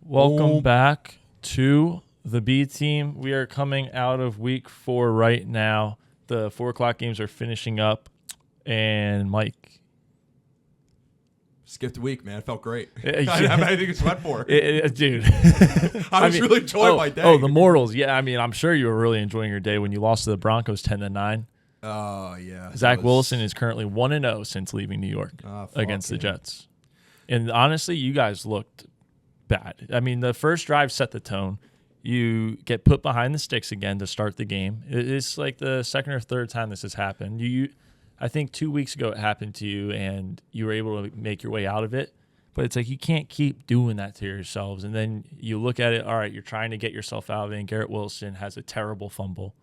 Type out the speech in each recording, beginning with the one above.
Welcome back to the B team. We are coming out of week 4 right now. The 4 o'clock games are finishing up. And Mike. Skipped a week, man. It felt great. I didn't have anything to sweat for. Dude. I was really enjoying my day. Oh, the mortals. Yeah, I mean, I'm sure you were really enjoying your day when you lost to the Broncos 10-9. Oh, yeah. Zach Wilson is currently 1-0 since leaving New York against the Jets. And honestly, you guys looked bad. I mean, the first drive set the tone. You get put behind the sticks again to start the game. It's like the second or third time this has happened. I think 2 weeks ago it happened to you, and you were able to make your way out of it. But it's like you can't keep doing that to yourselves. And then you look at it, all right, you're trying to get yourself out of it, and Garrett Wilson has a terrible fumble.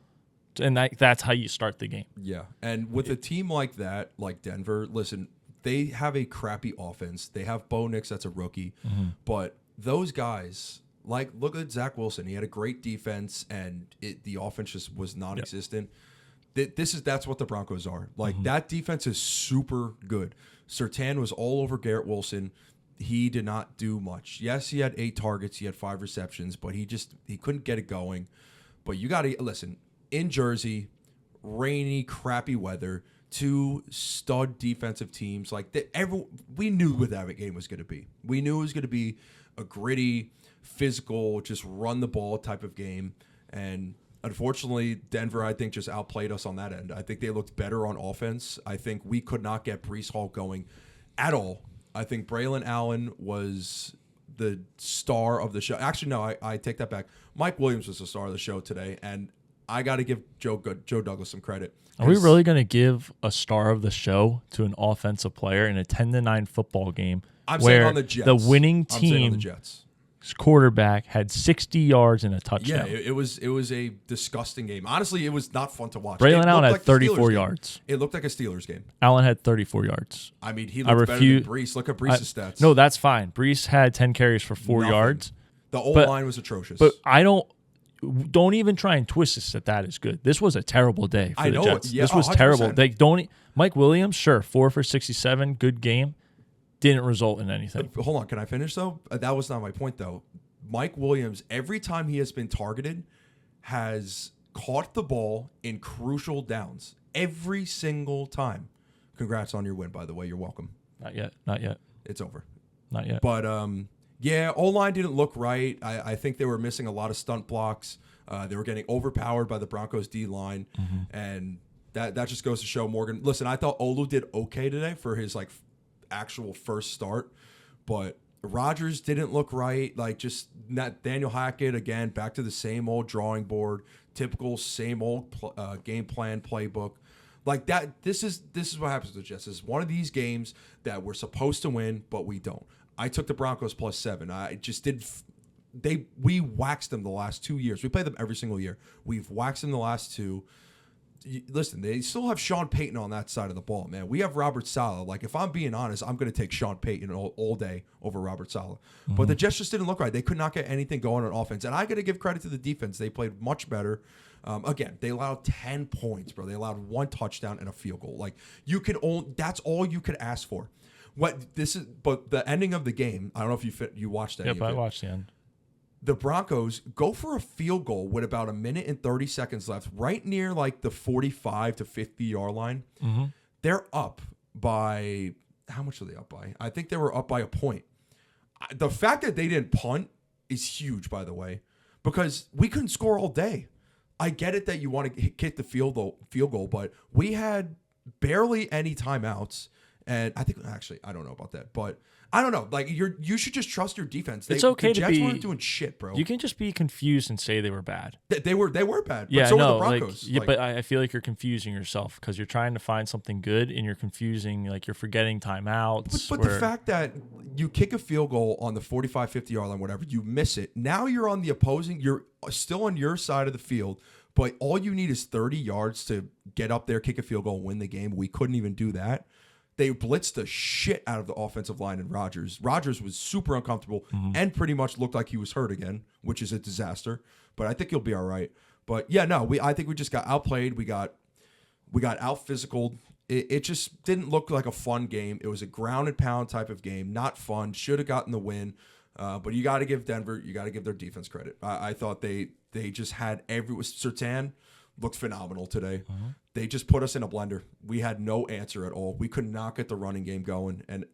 And that's how you start the game. Yeah, and with a team like that, like Denver, listen, they have a crappy offense. They have Bo Nix, that's a rookie. Mm-hmm. But those guys, like, look at Zach Wilson. He had a great defense, and the offense just was non-existent. Yep. That's what the Broncos are. Like, that defense is super good. Surtain was all over Garrett Wilson. He did not do much. Yes, he had 8 targets. He had 5 receptions, but he couldn't get it going. But you got to, listen, in Jersey, rainy, crappy weather, 2 stud defensive teams. Like, we knew what that game was going to be. We knew it was going to be a gritty, physical, just run the ball type of game. And unfortunately, Denver, I think, just outplayed us on that end. I think they looked better on offense. I think we could not get Breece Hall going at all. I think Braylon Allen was the star of the show. Actually, no, I take that back. Mike Williams was the star of the show today, and I got to give Joe Douglas some credit. Are we really going to give a star of the show to an offensive player in a 10-9 football game? I'm saying on the Jets. The winning I'm saying on the team Jets. Quarterback had 60 yards and a touchdown. Yeah, it was a disgusting game. Honestly, it was not fun to watch. Braylon Allen had 34 yards. It looked like a Steelers game. Allen had 34 yards. I mean, he looked better than Breece. Look at Breece's stats. No, that's fine. Breece had 10 carries for 4 yards. The O-line was atrocious. But don't even try and twist this that is good. This was a terrible day for the Jets. Yeah, this was 100%. terrible. Mike Williams, sure, 4 for 67, good game. Didn't result in anything. Hold on, can I finish though? That was not my point though. Mike Williams, every time he has been targeted, has caught the ball in crucial downs. Every single time. Congrats on your win, by the way. You're welcome. Not yet. It's over. Not yet. But yeah, O-line didn't look right. I think they were missing a lot of stunt blocks. They were getting overpowered by the Broncos D-line. Mm-hmm. And that just goes to show Morgan. Listen, I thought Olu did okay today for his actual first start. But Rodgers didn't look right. Just not Daniel Hackett, again, back to the same old drawing board. Typical same old game plan playbook. Like that, this is what happens to the Jets. This is one of these games that we're supposed to win, but we don't. I took the Broncos +7. I just did. We waxed them the last 2 years. We play them every single year. We've waxed them the last 2. Listen, they still have Sean Payton on that side of the ball, man. We have Robert Saleh. If I'm being honest, I'm going to take Sean Payton all day over Robert Saleh. Mm-hmm. But the Jets just didn't look right. They could not get anything going on offense. And I got to give credit to the defense. They played much better. Again, they allowed 10 points, bro. They allowed 1 touchdown and a field goal. That's all you could ask for. But the ending of the game, I don't know if you watched that. Yep, I watched the end. The Broncos go for a field goal with about 1 minute and 30 seconds left, right near the 45 to 50 yard line. Mm-hmm. They're up by, how much are they up by? I think they were up by a point. The fact that they didn't punt is huge, by the way, because we couldn't score all day. I get it that you want to kick the field goal, but we had barely any timeouts. And I think, actually, I don't know about that, but I don't know. You should just trust your defense. It's okay the to Jets be. weren't doing shit, bro. You can just be confused and say they were bad. They were bad. Yeah, but so no, were the Broncos. but I feel like you're confusing yourself because you're trying to find something good and you're confusing. You're forgetting timeouts. But the fact that you kick a field goal on the 45, 50 yard line, whatever, you miss it. Now you're on the opposing. You're still on your side of the field. But all you need is 30 yards to get up there, kick a field goal, and win the game. We couldn't even do that. They blitzed the shit out of the offensive line and Rodgers. Rodgers was super uncomfortable and pretty much looked like he was hurt again, which is a disaster. But I think he'll be all right. But yeah, no, I think we just got outplayed. We got out physical. It just didn't look like a fun game. It was a ground and pound type of game, not fun. Should have gotten the win. But you got to give Denver, you got to give their defense credit. I thought they just had Surtain looked phenomenal today. They just put us in a blender. We had no answer at all. We could not get the running game going, and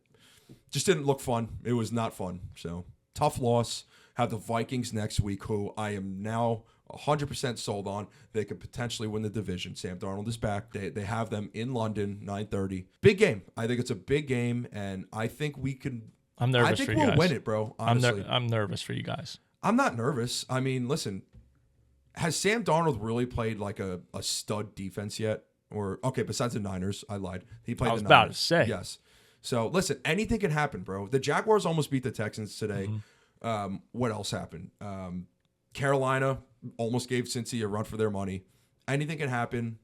just didn't look fun. It was not fun. So tough loss. Have the Vikings next week, who I am now 100% sold on. They could potentially win the division. Sam Darnold is back. They have them in London, 9:30. Big game. I think it's a big game, and I think we can. I'm nervous. I think for you we'll guys. win it, bro. Honestly, I'm nervous for you guys. I'm not nervous. I mean, listen. Has Sam Darnold really played like a stud defense yet? Or okay, besides the Niners, I lied. He played. I was the Niners. about to say yes. So listen, anything can happen, bro. The Jaguars almost beat the Texans today. What else happened? Carolina almost gave Cincy a run for their money. Anything can happen.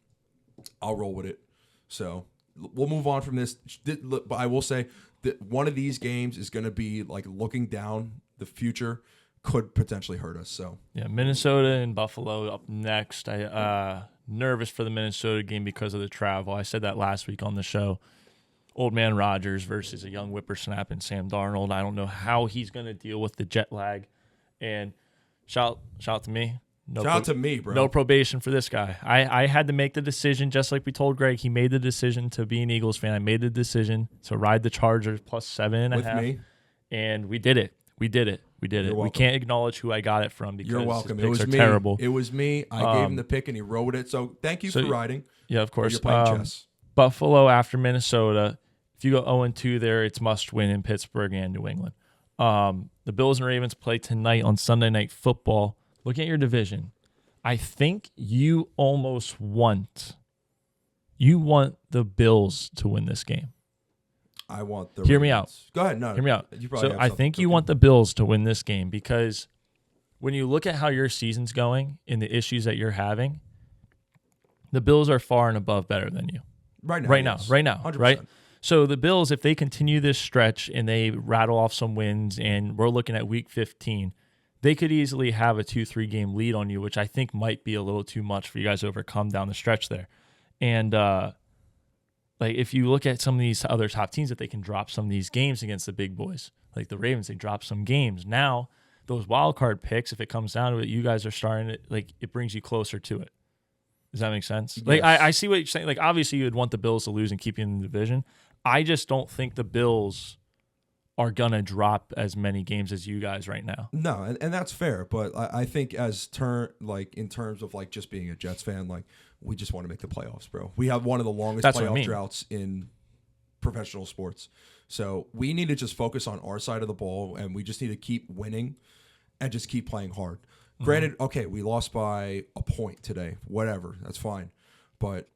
I'll roll with it. So we'll move on from this. But I will say that one of these games is going to be like looking down the future could potentially hurt us. So yeah, Minnesota and Buffalo up next. I nervous for the Minnesota game because of the travel. I said that last week on the show. Old man Rodgers versus a young whippersnapper in Sam Darnold. I don't know how he's going to deal with the jet lag. And shout out to me. Shout out to me, bro. No probation for this guy. I had to make the decision, just like we told Greg. He made the decision to be an Eagles fan. I made the decision to ride the Chargers plus 7.5. With me. And we did it. We did it. We can't acknowledge who I got it from because you're welcome. His picks It was are me. terrible. It was me. I gave him the pick and he wrote it. So thank you for riding. Yeah, of course. You're playing chess. Buffalo after Minnesota. If you go 0-2 there, it's must win in Pittsburgh and New England. The Bills and Ravens play tonight on Sunday Night Football. Looking at your division, I think you almost want the Bills to win this game. I want the Hear Ravens. Me out. Go ahead. No, Hear me out. So I think you want the Bills to win this game because when you look at how your season's going and the issues that you're having, the Bills are far and above better than you. Right now. 100%. Right? So the Bills, if they continue this stretch and they rattle off some wins and we're looking at week 15, they could easily have a 2-3 game lead on you, which I think might be a little too much for you guys to overcome down the stretch there. And like if you look at some of these other top teams, if they can drop some of these games against the big boys, like the Ravens, they drop some games. Now, those wild card picks, if it comes down to it, you guys are starting to, like, it brings you closer to it. Does that make sense? Yes. Like I see what you're saying. Like obviously you would want the Bills to lose and keep you in the division. I just don't think the Bills are gonna drop as many games as you guys right now. No, and that's fair. But I think in terms of like just being a Jets fan, like we just want to make the playoffs, bro. We have one of the longest playoff droughts in professional sports. So we need to just focus on our side of the ball, and we just need to keep winning and just keep playing hard. Granted, okay, we lost by a point today. Whatever, that's fine. But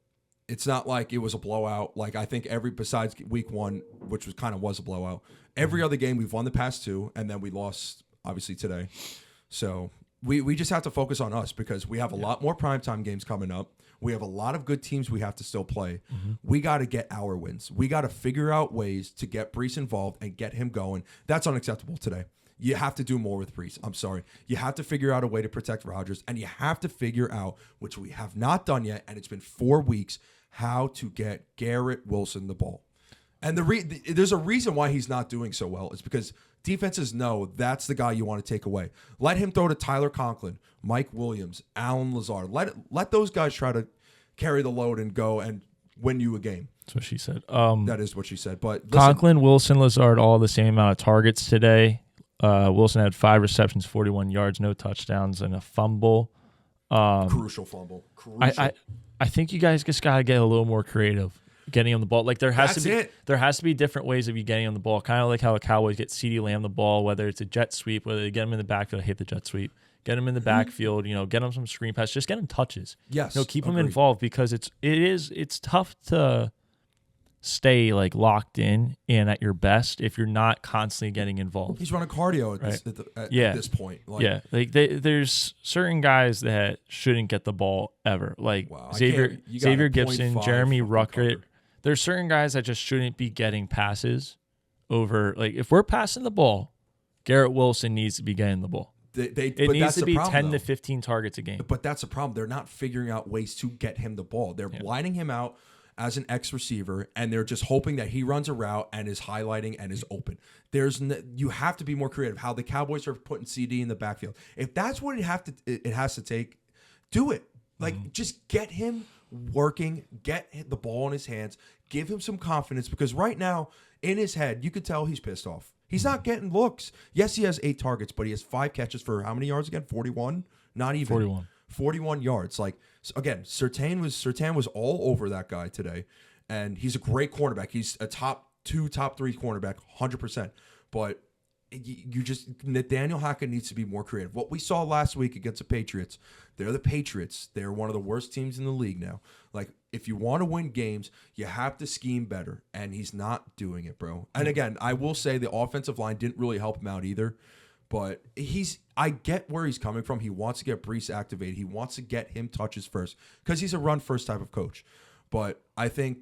it's not like it was a blowout. Like I think besides week 1, which was a blowout, every other game we've won the past 2, and then we lost obviously today. So we just have to focus on us because we have a lot more primetime games coming up. We have a lot of good teams we have to still play. We got to get our wins. We got to figure out ways to get Brees involved and get him going. That's unacceptable today. You have to do more with Brees. I'm sorry. You have to figure out a way to protect Rodgers, and you have to figure out, which we have not done yet, and it's been 4 weeks, how to get Garrett Wilson the ball. And there's a reason why he's not doing so well. It's because defenses know that's the guy you want to take away. Let him throw to Tyler Conklin, Mike Williams, Alan Lazard. Let those guys try to carry the load and go and win you a game. That's what she said. That is what she said. But listen, Conklin, Wilson, Lazard, all the same amount of targets today. Wilson had 5 receptions, 41 yards, no touchdowns, and a fumble. Crucial fumble. Crucial. I think you guys just gotta get a little more creative getting on the ball. Like there has to be different ways of you getting on the ball. Kind of like how the Cowboys get CeeDee Lamb the ball, whether it's a jet sweep, whether they get him in the backfield. I hate the jet sweep. Get him in the backfield. Get him some screen pass. Just get him touches. Yes. Keep him involved because it's tough to stay like locked in and at your best if you're not constantly getting involved. He's running cardio at this point. There's certain guys that shouldn't get the ball ever. Like Xavier Gibson, Jeremy Ruckert. There's certain guys that just shouldn't be getting passes over. Like if we're passing the ball, Garrett Wilson needs to be getting the ball. It needs to be 10 to 15 targets a game. But that's the problem. They're not figuring out ways to get him the ball. They're lining him out. as an X receiver, and they're just hoping that he runs a route and is highlighting and is open. You have to be more creative. How the Cowboys are putting CD in the backfield. If that's what it has to take, do it. Like, just get him working, get the ball in his hands, give him some confidence, because right now, in his head, you could tell he's pissed off. He's not getting looks. Yes, he has 8 targets, but he has 5 catches for how many yards again? 41? Not even. 41. 41 yards. Like, again, Surtain was all over that guy today, and he's a great cornerback. He's a top 3 cornerback, 100%. But Nathaniel Hackett needs to be more creative. What we saw last week against the Patriots, they're the Patriots. They're one of the worst teams in the league now. Like, if you want to win games, you have to scheme better, and he's not doing it, bro. And again, I will say the offensive line didn't really help him out either, but I get where he's coming from. He wants to get Brees activated. He wants to get him touches first because he's a run-first type of coach. But I think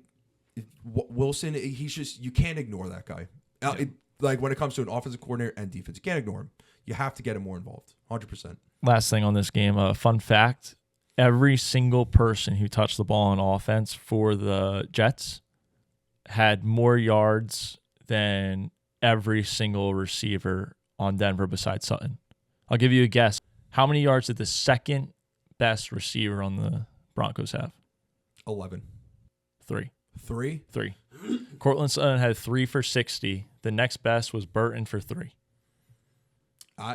Wilson, you can't ignore that guy. Yeah. Like, when it comes to an offensive coordinator and defense, you can't ignore him. You have to get him more involved, 100%. Last thing on this game, fun fact, every single person who touched the ball on offense for the Jets had more yards than every single receiver on Denver besides Sutton. I'll give you a guess. How many yards did the second best receiver on the Broncos have? 11. 3. 3? 3. Cortland Sutton had 3 for 60. The next best was Burton for 3.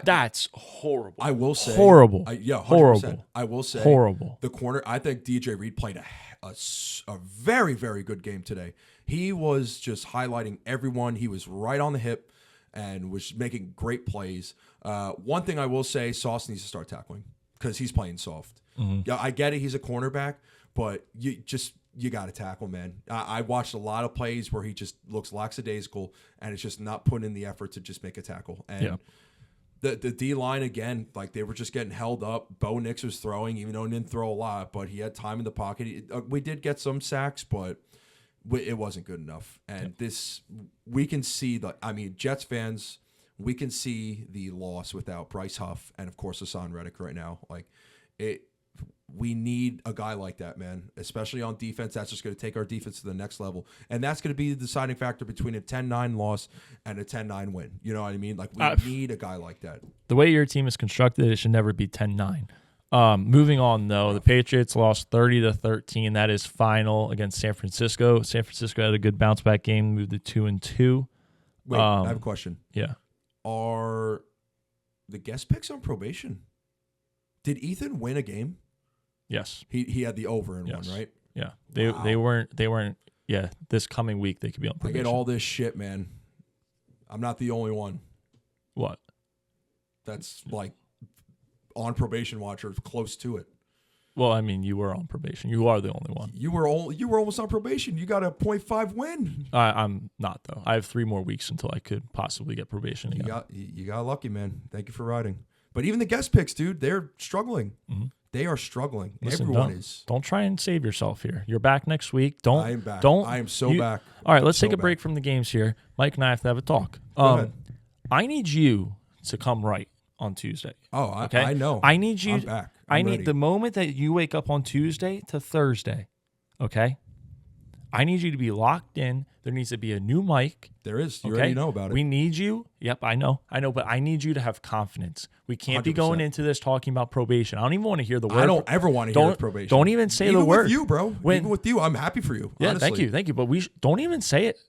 That's horrible. I will say horrible. 100%. Horrible. I will say horrible. The corner. I think DJ Reed played a very, very good game today. He was just highlighting everyone. He was right on the hip and was making great plays. One thing I will say, Sauce needs to start tackling because he's playing soft. Mm-hmm. Yeah, I get it. He's a cornerback, but you got to tackle, man. I watched a lot of plays where he just looks lackadaisical and it's just not putting in the effort to just make a tackle. And the D-line, again, like, they were just getting held up. Bo Nix was throwing, even though he didn't throw a lot, but he had time in the pocket. We did get some sacks, but it wasn't good enough. And we can see Jets fans, we can see the loss without Bryce Huff and, of course, Hassan Reddick right now. Like, we need a guy like that, man, especially on defense. That's just going to take our defense to the next level. And that's going to be the deciding factor between a 10-9 loss and a 10-9 win. You know what I mean? Like, we need a guy like that. The way your team is constructed, it should never be 10-9. Moving on, though, the Patriots lost 30-13. That is final against San Francisco. San Francisco had a good bounce-back game, moved to 2-2. Wait, I have a question. Yeah. Are the guest picks on probation? Did Ethan win a game? Yes. He had the over in one, right? Yeah. They weren't. Yeah. This coming week they could be on probation. I get all this shit, man. I'm not the only one. What? That's like on probation watch or close to it. Well, I mean, you were on probation. You are the only one. You were almost on probation. You got a 0.5 win. I'm not, though. I have 3 more weeks until I could possibly get probation again. You got lucky, man. Thank you for riding. But even the guest picks, dude, they're struggling. Mm-hmm. They are struggling. Listen, everyone is. Don't try and save yourself here. You're back next week. I am back. I am so back. All right, let's take a break from the games here. Mike and I have to have a talk. Go ahead. I need you to come right on Tuesday. Oh, okay? I know. I need you. I'm back. I need the moment that you wake up on Tuesday to Thursday, okay? I need you to be locked in. There needs to be a new mic. There is. You already know about it. We need you. Yep, I know, but I need you to have confidence. We can't 100%. Be going into this talking about probation. I don't even want to hear the word. I don't ever want to hear probation. Don't even say the word. Even with you, bro. Even with you, I'm happy for you. Yeah, honestly. thank you. But don't even say it.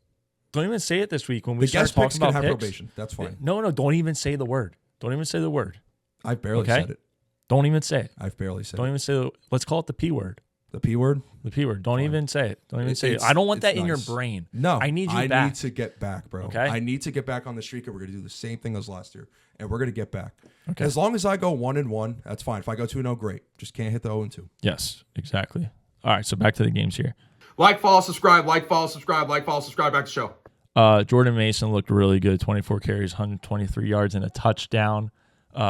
Don't even say it this week when we start talking about have picks. Probation. That's fine. No, don't even say the word. Don't even say the word. I've barely said it. Don't even say it. I've barely said it. Don't even say let's call it the P word. The P word? The P word. Don't even say it. Don't even say it. I don't want that in your brain. No. I need you back. I need to get back, bro. Okay? I need to get back on the streak, and we're going to do the same thing as last year. And we're going to get back. Okay. As long as I go 1-1, that's fine. If I go 2-0, great. Just can't hit the 0-2. Yes, exactly. All right, so back to the games here. Like, follow, subscribe. Like, follow, subscribe. Like, follow, subscribe. Back to the show. Jordan Mason looked really good. 24 carries, 123 yards, and a touchdown.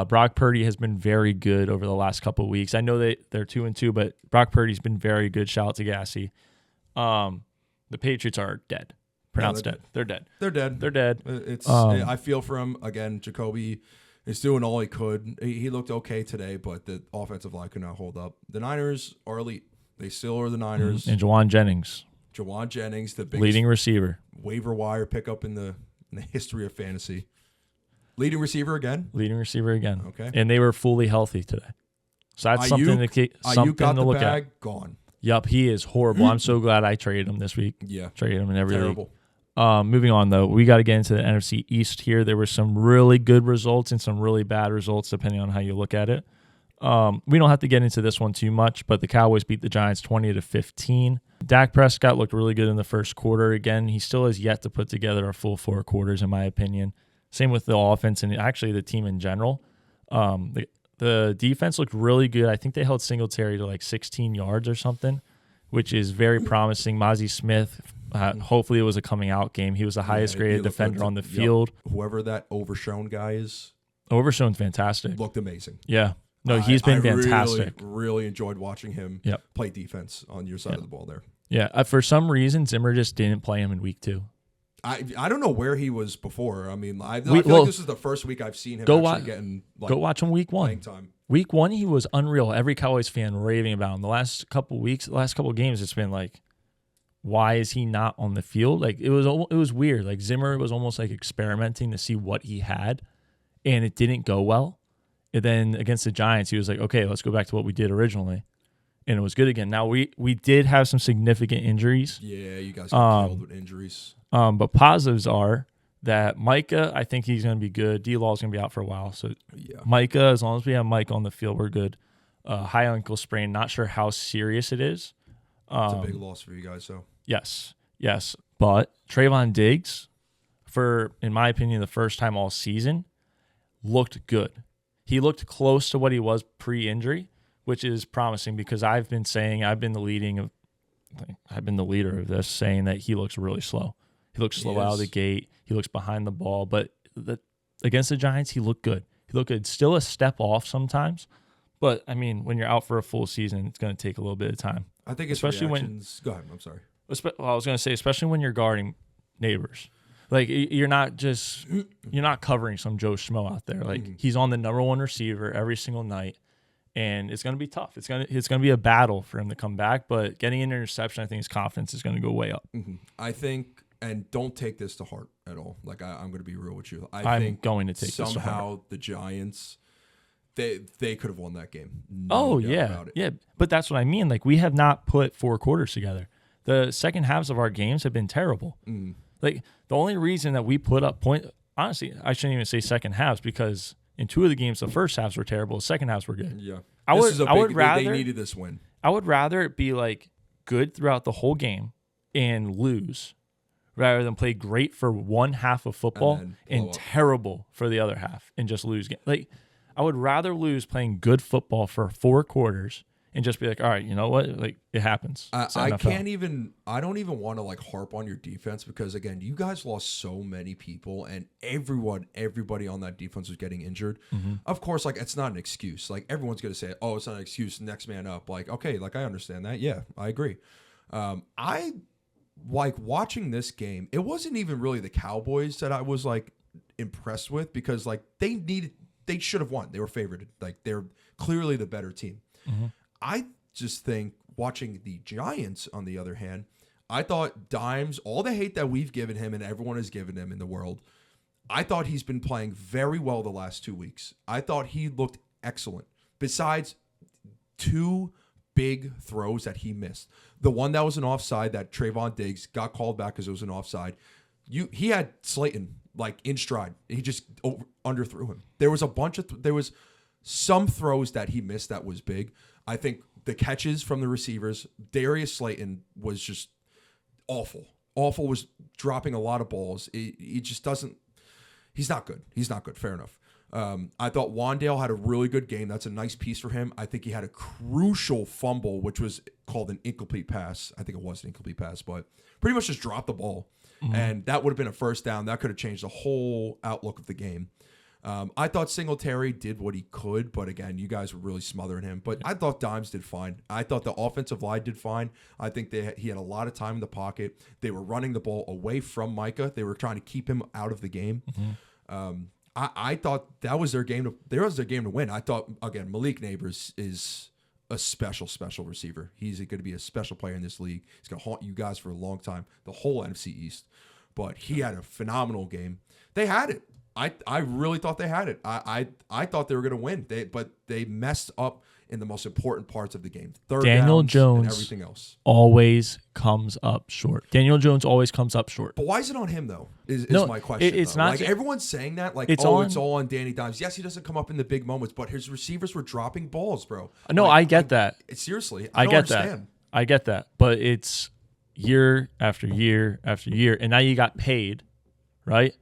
Brock Purdy has been very good over the last couple of weeks. I know they're 2-2, but Brock Purdy's been very good. Shout out to Gassy. The Patriots are dead. Pronounced dead. They're dead. They're dead. They're dead. It's. I feel for him. Again, Jacoby is doing all he could. He looked okay today, but the offensive line could not hold up. The Niners are elite. They still are the Niners. And Jawan Jennings. Jawan Jennings, the biggest leading receiver, waiver wire pickup in the history of fantasy. Leading receiver again. Okay. Okay. And they were fully healthy today. So that's something to look at. Gone. Yup, he is horrible. I'm so glad I traded him this week. Yeah. Traded him in every Terrible. league. Moving on, though, we got to get into the NFC East here. There were some really good results and some really bad results, depending on how you look at it. We don't have to get into this one too much, but the Cowboys beat the Giants 20-15. Dak Prescott looked really good in the first quarter. Again, he still has yet to put together a full 4 quarters, in my opinion. Same with the offense and actually the team in general. The defense looked really good. I think they held Singletary to like 16 yards or something, which is very promising. Mozzie Smith, hopefully it was a coming out game. He was the highest graded defender on the field. Whoever that Overshown guy is. Overshown's fantastic. Looked amazing. Yeah. No, he's been fantastic. Really enjoyed watching him play defense on your side of the ball there. Yeah. For some reason, Zimmer just didn't play him in week 2. I don't know where he was before. I mean, I feel like this is the first week I've seen him getting go watch him week 1. Time. Week 1, he was unreal. Every Cowboys fan raving about him. The last couple games, it's been like, why is he not on the field? Like it was weird. Like Zimmer was almost like experimenting to see what he had, and it didn't go well. And then against the Giants, he was like, okay, let's go back to what we did originally. And it was good again. Now, we did have some significant injuries. Yeah, you guys got killed with injuries. But positives are that Micah, I think he's going to be good. D-Law is going to be out for a while. So Micah, as long as we have Mike on the field, we're good. High ankle sprain, not sure how serious it is. It's a big loss for you guys, so. Yes. But Trayvon Diggs, in my opinion, the first time all season, looked good. He looked close to what he was pre-injury, which is promising because I've been the leader of this, saying that he looks really slow. He looks slow out of the gate. He looks behind the ball, but against the Giants, he looked good. Still a step off sometimes, but I mean, when you're out for a full season, it's going to take a little bit of time. I think especially go ahead. I'm sorry. I was going to say, especially when you're guarding neighbors. Like you're not covering some Joe Schmo out there. Like he's on the number 1 receiver every single night, and it's going to be tough. It's going to be a battle for him to come back. But getting an interception, I think his confidence is going to go way up. Mm-hmm. I think, and don't take this to heart at all. Like I'm going to be real with you. I'm think going to take this to heart. Somehow the Giants, they could have won that game. Yeah. But that's what I mean. Like we have not put 4 quarters together. The second halves of our games have been terrible. Like the only reason that we put up points, honestly, I shouldn't even say second halves because in 2 of the games, the first halves were terrible. The second halves were good. Yeah. I would rather they needed this win. I would rather it be like good throughout the whole game and lose rather than play great for one half of football and terrible for the other half and just lose. Like I would rather lose playing good football for 4 quarters and just be like, all right, you know what? Like it happens. I don't even want to like harp on your defense because again, you guys lost so many people and everybody on that defense was getting injured. Of course, like it's not an excuse. Like everyone's going to say, oh, it's not an excuse. Next man up. Like, okay, like I understand that. Yeah, I agree. I like watching this game. It wasn't even really the Cowboys that I was like impressed with because like they should have won. They were favored. Like they're clearly the better team. I just think watching the Giants, on the other hand, I thought Dimes, all the hate that we've given him and everyone has given him in the world, I thought he's been playing very well the last 2 weeks. I thought he looked excellent. Besides 2 big throws that he missed. The one that was an offside that Trayvon Diggs got called back because it was an offside. He had Slayton like in stride. He just underthrew him. There was some throws that he missed that was big. I think the catches from the receivers, Darius Slayton was just awful. Awful, was dropping a lot of balls. He just doesn't – he's not good. Fair enough. I thought Wandale had a really good game. That's a nice piece for him. I think he had a crucial fumble, which was called an incomplete pass. I think it was an incomplete pass, but pretty much just dropped the ball. And that would have been a first down. That could have changed the whole outlook of the game. I thought Singletary did what he could, but again, you guys were really smothering him. But I thought Dimes did fine. I thought the offensive line did fine. I think he had a lot of time in the pocket. They were running the ball away from Micah. They were trying to keep him out of the game. I thought that was their game. There was their game to win. I thought, again, Malik Neighbors is a special receiver. He's going to be a special player in this league. He's going to haunt you guys for a long time, the whole NFC East. But he had a phenomenal game. They had it. I really thought they had it. I thought they were going to win. But they messed up in the most important parts of the game. Third Daniel downs Jones and everything else. always comes up short. Daniel Jones always comes up short. But why is it on him though? Is No, my question. it's though. not like ju- everyone's saying that. Like it's it's all on Danny Dimes. Yes, he doesn't come up in the big moments, but his receivers were dropping balls, bro. No, Like, I get that. Seriously, I don't get understand. that. I get that. But it's year after year after year, and now you got paid, right?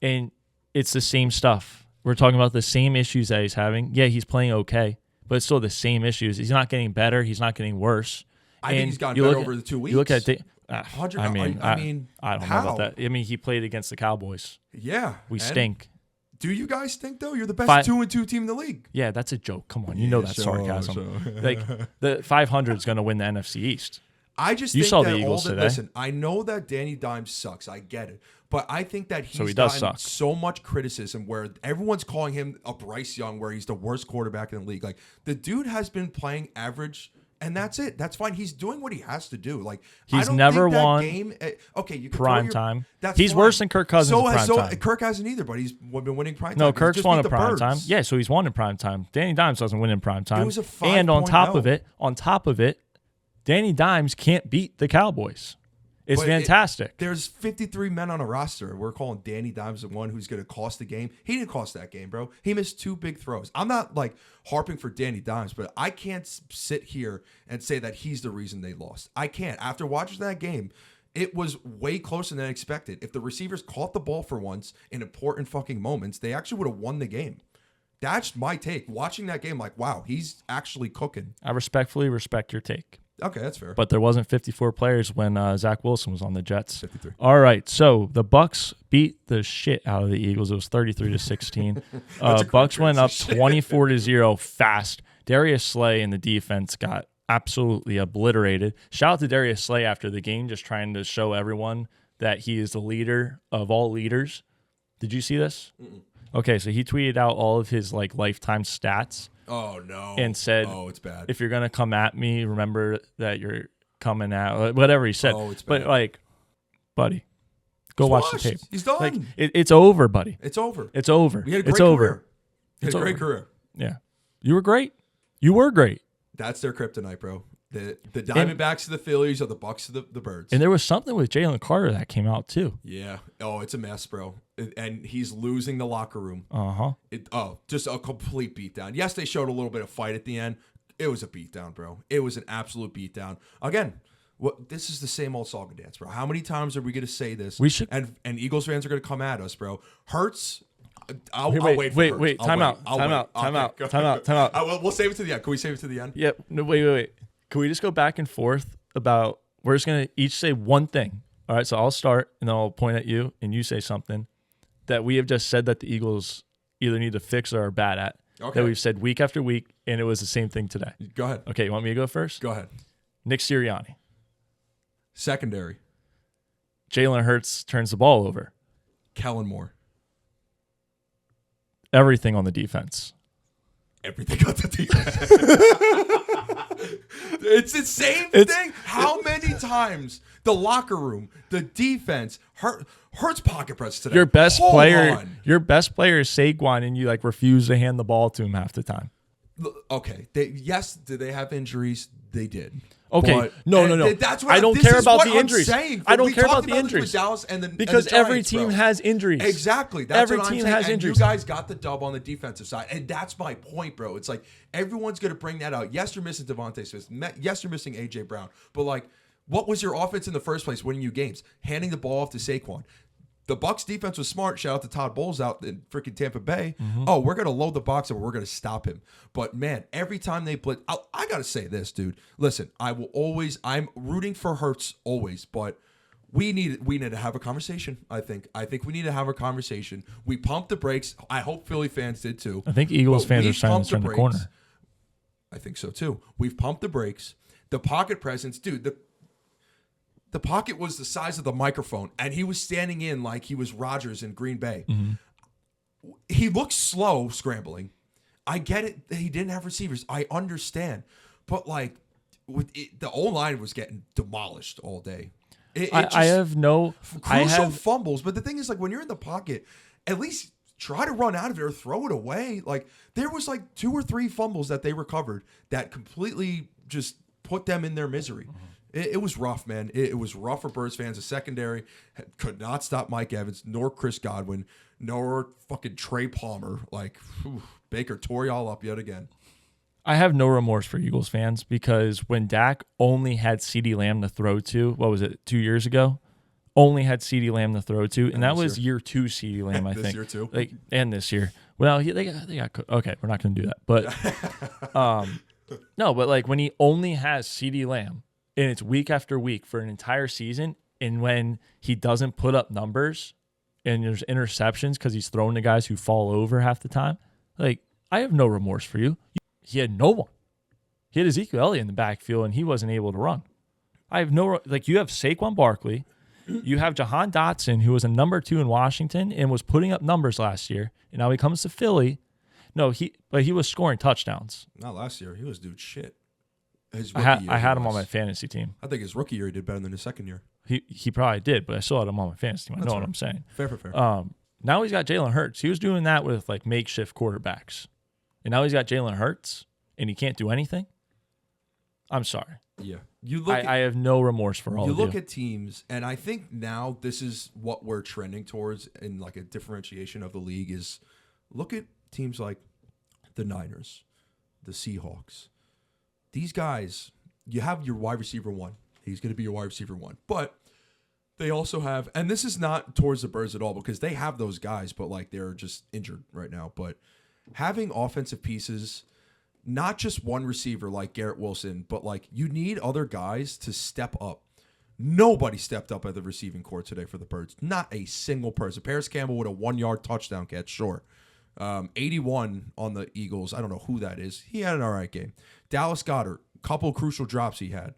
And it's the same stuff. We're talking about the same issues that he's having. Yeah, he's playing okay, but it's still the same issues. He's not getting better. He's not getting worse. I think he's gotten better over the 2 weeks. You look at I mean, don't know how? about that. I mean, he played against the Cowboys. Yeah, We and stink. Do you guys stink though? You're the best 2-2 team in the league. Yeah, that's a joke. Come on, you know that's sure, sarcasm. sure. Like the 500 is going to win the NFC East. I just You think saw that the Eagles today. Listen, I know that Danny Dimes sucks. I get it. But I think that So he's he does gotten suck. so much criticism where everyone's calling him a Bryce Young, where he's the worst quarterback in the league. Like, the dude has been playing average, and that's it. That's fine. He's doing what he has to do. Like, I He's don't never think that won game. Okay, you can prime throw time. That's He's fine. worse than Kirk Cousins in prime time. Kirk hasn't either, but he's been winning prime time. No, He's Kirk's just won beat in the prime Birds. time. Yeah, so he's won in prime time. Danny Dimes doesn't win in prime time. It was a and on top 5.0. of it, Danny Dimes can't beat the Cowboys. It's But fantastic. There's 53 men on a roster. We're calling Danny Dimes the one who's going to cost the game. He didn't cost that game, bro. He missed 2 big throws. I'm not like harping for Danny Dimes, but I can't sit here and say that he's the reason they lost. I can't. After watching that game, it was way closer than expected. If the receivers caught the ball for once in important fucking moments, they actually would have won the game. That's my take. Watching that game, like, wow, he's actually cooking. I respectfully respect your take. Okay, that's fair. But there wasn't 54 players when Zach Wilson was on the Jets. 53. All right, so the Bucs beat the shit out of the Eagles. It was 33-16. Bucs went up 24-0 fast. Darius Slay and the defense got absolutely obliterated. Shout out to Darius Slay after the game, just trying to show everyone that he is the leader of all leaders. Did you see this? Mm-mm. Okay, so he tweeted out all of his lifetime stats. Oh, no. And said, oh, it's bad. If you're going to come at me, remember that you're coming at, whatever he said. Oh, it's bad. But, buddy, go He's watch washed. the tape. He's done. Like, it's over, buddy. It's over. It's over. He had a great it's over. career. He had a great career. Yeah. You were great. You were great. That's their kryptonite, bro. The Diamondbacks to the Phillies or the Bucs to the Birds. And there was something with Jalen Carter that came out, too. Yeah. Oh, it's a mess, bro. And he's losing the locker room. Uh-huh. Just a complete beatdown. Yes, they showed a little bit of fight at the end. It was a beatdown, bro. It was an absolute beatdown. Again, this is the same old saga dance, bro. How many times are we going to say this? We should. And Eagles fans are going to come at us, bro. Hurts. I'll wait, wait for Hurts. wait. Time out. We'll save it to the end. Can we save it to the end? Yeah. No, wait. Can we just go back and forth about, we're just going to each say one thing. All right, so I'll start, and then I'll point at you, and you say something that we have just said that the Eagles either need to fix or are bad at. Okay. That we've said week after week, and it was the same thing today. Go ahead. Okay, you want me to go first? Go ahead. Nick Sirianni. Secondary. Jalen Hurts turns the ball over. Kellen Moore. Everything on the defense. Everything on the defense. It's the same thing. How many times the locker room, the defense, Hurts pocket press today? Your best player is Saquon, and you refuse to hand the ball to him half the time. Okay. Did they have injuries? They did. Okay, but, no. That's what I don't care about the injuries. Saying. I don't we care about talked the this injuries with Dallas because and the every Giants, team bro. has injuries. Exactly. That's every what I'm team saying. has and injuries. You guys got the dub on the defensive side, and that's my point, bro. It's like everyone's going to bring that out. Yes, you're missing Devontae Smith. Yes, you're missing AJ Brown. But what was your offense in the first place, winning you games? Handing the ball off to Saquon. The Bucs defense was smart. Shout out to Todd Bowles out in freaking Tampa Bay. Mm-hmm. Oh, we're going to load the box and we're going to stop him. But, man, every time they blitz, I got to say this, dude. Listen, I'm rooting for Hurts always, but we need to have a conversation, I think. I think we need to have a conversation. We pumped the brakes. I hope Philly fans did too. I think Eagles fans are starting to turn the corner. I think so too. We've pumped the brakes. The pocket presence, dude, the pocket was the size of the microphone, and he was standing in like he was Rodgers in Green Bay. Mm-hmm. He looked slow scrambling. I get it. He didn't have receivers. I understand. But like the O-line was getting demolished all day. I have no crucial fumbles, but the thing is, like, when you're in the pocket, at least try to run out of it or throw it away. Like, there was like 2 or 3 fumbles that they recovered that completely just put them in their misery. It was rough, man. It was rough for Birds fans. The secondary could not stop Mike Evans, nor Chris Godwin, nor fucking Trey Palmer. Like, Baker tore y'all up yet again. I have no remorse for Eagles fans because when Dak only had CeeDee Lamb to throw to, what was it, 2 years ago? Only had CeeDee Lamb to throw to, and that was year 2 CeeDee Lamb, I think. This year too, and this year. Well, they got okay. We're not going to do that, but no, but like when he only has CeeDee Lamb, and it's week after week for an entire season, and when he doesn't put up numbers, and there's interceptions because he's throwing to guys who fall over half the time, like I have no remorse for you. He had no one. He had Ezekiel Elliott in the backfield, and he wasn't able to run. I have no like. You have Saquon Barkley. You have Jahan Dotson, who was a number 2 in Washington and was putting up numbers last year, and now he comes to Philly. No, he was scoring touchdowns. Not last year. He was doing shit. I had him on my fantasy team. I think his rookie year he did better than his second year. He probably did, but I still had him on my fantasy team. I know what I'm saying. Fair. Now he's got Jalen Hurts. He was doing that with like makeshift quarterbacks, and now he's got Jalen Hurts, and he can't do anything. I'm sorry. Yeah. I have no remorse for all of you. You look at teams, and I think now this is what we're trending towards in like a differentiation of the league is look at teams like the Niners, the Seahawks. These guys, you have your wide receiver 1. He's going to be your wide receiver 1. But they also have, and this is not towards the Birds at all because they have those guys, but like they're just injured right now. But having offensive pieces, not just one receiver like Garrett Wilson, but like you need other guys to step up. Nobody stepped up at the receiving corps today for the Birds. Not a single person. Paris Campbell with a 1-yard touchdown catch, sure. 81 on the Eagles. I don't know who that is. He had an all right game. Dallas Goedert, couple crucial drops he had.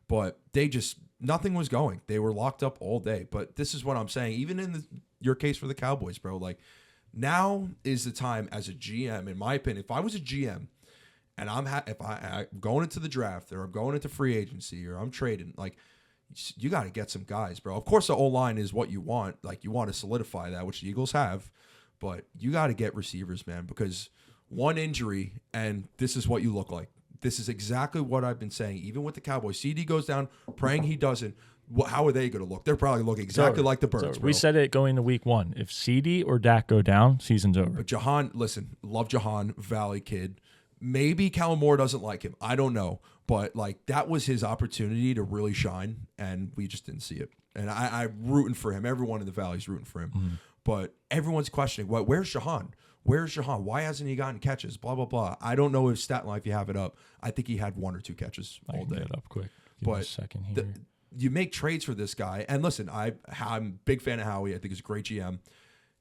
But they just, nothing was going. They were locked up all day. But this is what I'm saying. Even in your case for the Cowboys, bro, like now is the time as a GM, in my opinion. If I was a GM, and I'm going into the draft or I'm going into free agency or I'm trading, like you got to get some guys, bro. Of course, the O-line is what you want. Like you want to solidify that, which the Eagles have, but you got to get receivers, man, because one injury and this is what you look like. This is exactly what I've been saying. Even with the Cowboys, CD goes down, praying he doesn't. How are they going to look? They're probably looking exactly like the Birds, bro. We said it going to week 1. If CD or Dak go down, season's over. But Jahan, listen, love Jahan, Valley kid. Maybe Kellen Moore doesn't like him. I don't know. But, like, that was his opportunity to really shine, and we just didn't see it. And I'm rooting for him. Everyone in the Valley's rooting for him. Mm-hmm. But everyone's questioning, where's Jahan? Where's Jahan? Why hasn't he gotten catches? Blah, blah, blah. I don't know his stat line if you have it up. I think he had 1 or 2 catches all day. Get it up quick. Give me a second here. You make trades for this guy. And, listen, I'm a big fan of Howie. I think he's a great GM.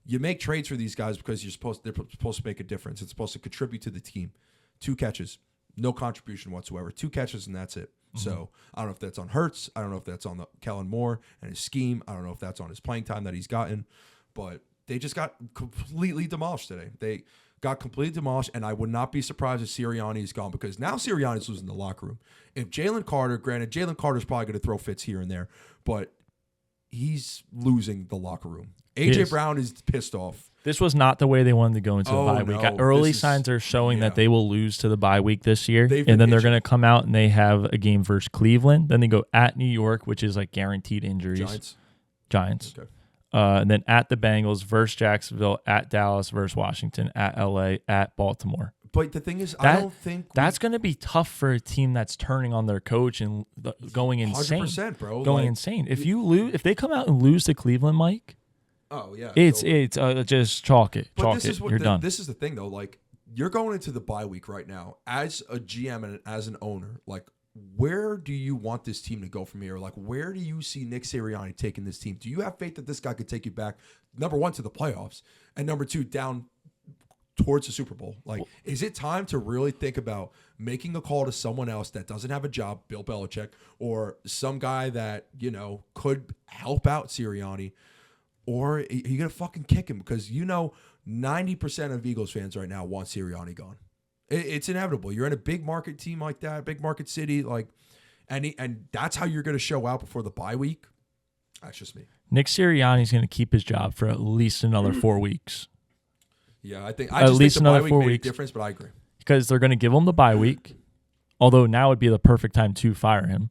You make trades for these guys because they're supposed to make a difference. It's supposed to contribute to the team. 2 catches, no contribution whatsoever. 2 catches, and that's it. Mm-hmm. So I don't know if that's on Hurts. I don't know if that's on Kellen Moore and his scheme. I don't know if that's on his playing time that he's gotten. But they just got completely demolished today. They got completely demolished, and I would not be surprised if Sirianni is gone because now Sirianni's losing the locker room. If Jalen Carter's probably going to throw fits here and there, but he's losing the locker room. A.J. Brown is pissed off. This was not the way they wanted to go into the bye week. Early signs are showing that they will lose to the bye week this year, and then they're going to come out and they have a game versus Cleveland. Then they go at New York, which is like guaranteed injuries. Giants. Okay. And then at the Bengals versus Jacksonville, at Dallas versus Washington, at LA, at Baltimore. But the thing is, I don't think that's going to be tough for a team that's turning on their coach and going insane. 100%, bro. Going insane. If they come out and lose to Cleveland, Mike. Oh yeah, it's just chalk it. You're done. This is the thing though. Like you're going into the bye week right now as a GM and as an owner. Like where do you want this team to go from here? Like where do you see Nick Sirianni taking this team? Do you have faith that this guy could take you back, number 1, to the playoffs, and number 2, down towards the Super Bowl? Like, is it time to really think about making a call to someone else that doesn't have a job, Bill Belichick, or some guy that could help out Sirianni? Or are you going to fucking kick him? Because 90% of Eagles fans right now want Sirianni gone. It's inevitable. You're in a big market team like that, big market city, like, and that's how you're going to show out before the bye week. That's just me. Nick Sirianni's going to keep his job for at least another 4 weeks. Yeah, I think at least think the another bye 4 week made weeks. a difference, but I agree. Because they're going to give him the bye week, although now would be the perfect time to fire him.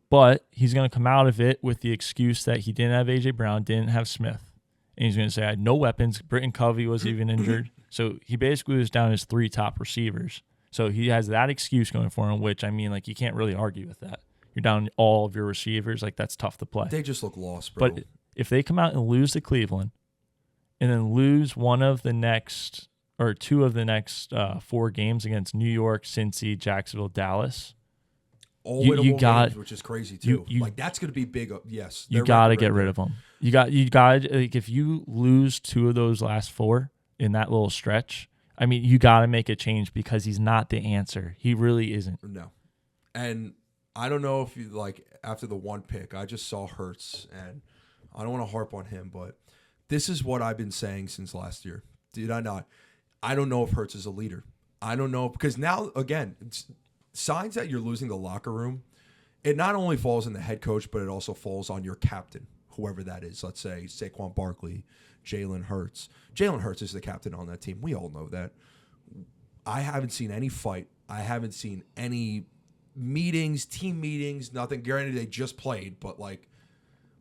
But he's going to come out of it with the excuse that he didn't have A.J. Brown, didn't have Smith. And he's going to say, I had no weapons. Britton Covey was even injured. So he basically was down his 3 top receivers. So he has that excuse going for him, which, I mean, like, you can't really argue with that. You're down all of your receivers. Like, that's tough to play. They just look lost, bro. But if they come out and lose to Cleveland and then lose 2 of the next 4 games against New York, Cincy, Jacksonville, Dallas, all winnable games, which is crazy too. Like, that's going to be big. Yes, you got to get rid of them. You got like, if you lose 2 of those last 4 in that little stretch, I mean, you got to make a change because he's not the answer. He really isn't. No, and I don't know if you like after the 1 pick, I just saw Hurts, and I don't want to harp on him, but this is what I've been saying since last year. Did I not? I don't know if Hurts is a leader. I don't know because now again. Signs that you're losing the locker room, it not only falls on the head coach, but it also falls on your captain, whoever that is. Let's say Saquon Barkley, Jalen Hurts. Jalen Hurts is the captain on that team. We all know that. I haven't seen any fight. I haven't seen any meetings, team meetings, nothing. Granted, they just played, but like,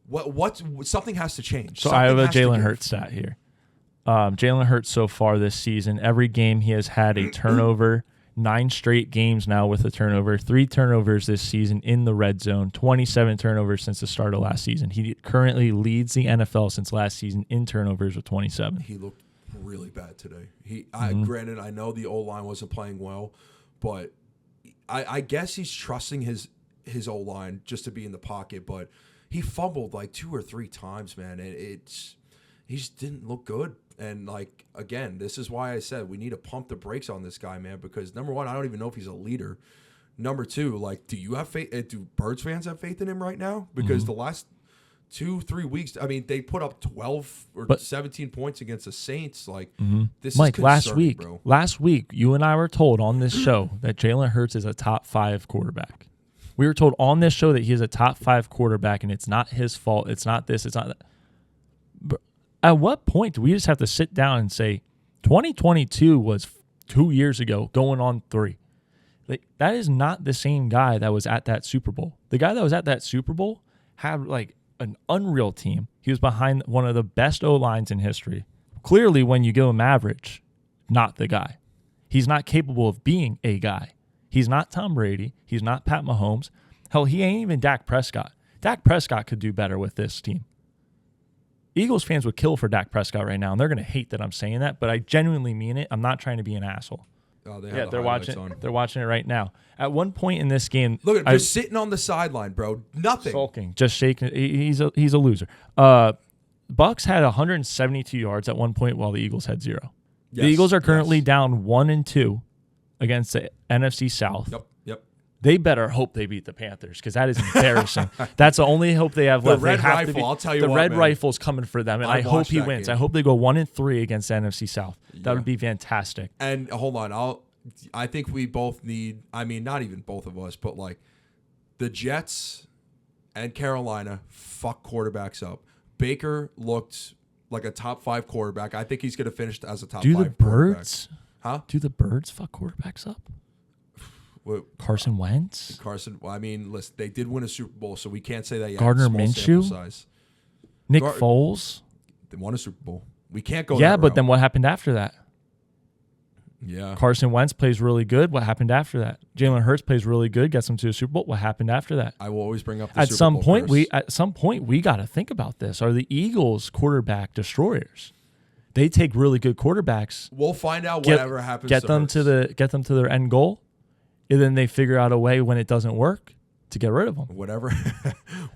what something has to change. So something I have a Jalen Hurts stat here. Jalen Hurts so far this season, every game he has had a turnover. 9 straight games now with a turnover, 3 turnovers this season in the red zone, 27 turnovers since the start of last season. He currently leads the NFL since last season in turnovers with 27. He looked really bad today. Granted, I know the O-line wasn't playing well, but I guess he's trusting his O-line just to be in the pocket, but he fumbled like 2 or 3 times, man, and he just didn't look good. And, like, again, this is why I said we need to pump the brakes on this guy, man, because, number one, I don't even know if he's a leader. Number 2, like, do you have faith? Do Birds fans have faith in him right now? Because the last 2-3 weeks, I mean, they put up 12 or 17 points against the Saints. Like, this Mike, is concerning, last week, you and I were told on this show that Jalen Hurts is a top 5 quarterback. We were told on this show that he is a top 5 quarterback, and it's not his fault. It's not this. It's not that. At what point do we just have to sit down and say 2022 was 2 years ago going on 3? Like, that is not the same guy that was at that Super Bowl. The guy that was at that Super Bowl had like an unreal team. He was behind one of the best O-lines in history. Clearly, when you give him average, not the guy. He's not capable of being a guy. He's not Tom Brady. He's not Pat Mahomes. Hell, he ain't even Dak Prescott. Dak Prescott could do better with this team. Eagles fans would kill for Dak Prescott right now, and they're going to hate that I'm saying that, but I genuinely mean it. I'm not trying to be an asshole. Oh, they're watching. On. They're watching it right now. At one point in this game, look at him just sitting on the sideline, bro. Nothing, sulking, just shaking. He's a loser. Bucs had 172 yards at one point, while the Eagles had 0. Yes, the Eagles are currently down 1-2 against the NFC South. Yep. They better hope they beat the Panthers because that is embarrassing. That's the only hope they have left. The red rifle, I'll tell you what, the red rifle's coming for them, and I hope he wins. Game. I hope they go 1-3 against the NFC South. That would be fantastic. And hold on, I think we both need. I mean, not even both of us, but like the Jets and Carolina fuck quarterbacks up. Baker looked like a top 5 quarterback. I think he's going to finish as a top 5 quarterback. Do the Birds? Huh? Do the Birds fuck quarterbacks up? Carson Wentz? Well, I mean, listen, they did win a Super Bowl, so we can't say that yet. Gardner Minshew? Nick Foles? They won a Super Bowl. We can't go Yeah, but then what happened after that? Yeah. Carson Wentz plays really good. What happened after that? Jalen Hurts plays really good, gets them to a Super Bowl. What happened after that? I will always bring up the At Super some Bowl point, curse. At some point, we got to think about this. Are the Eagles quarterback destroyers? They take really good quartquarterbacks. We'll find out whatever happens. Get them to their end goal. And then they figure out a way when it doesn't work to get rid of them. Whatever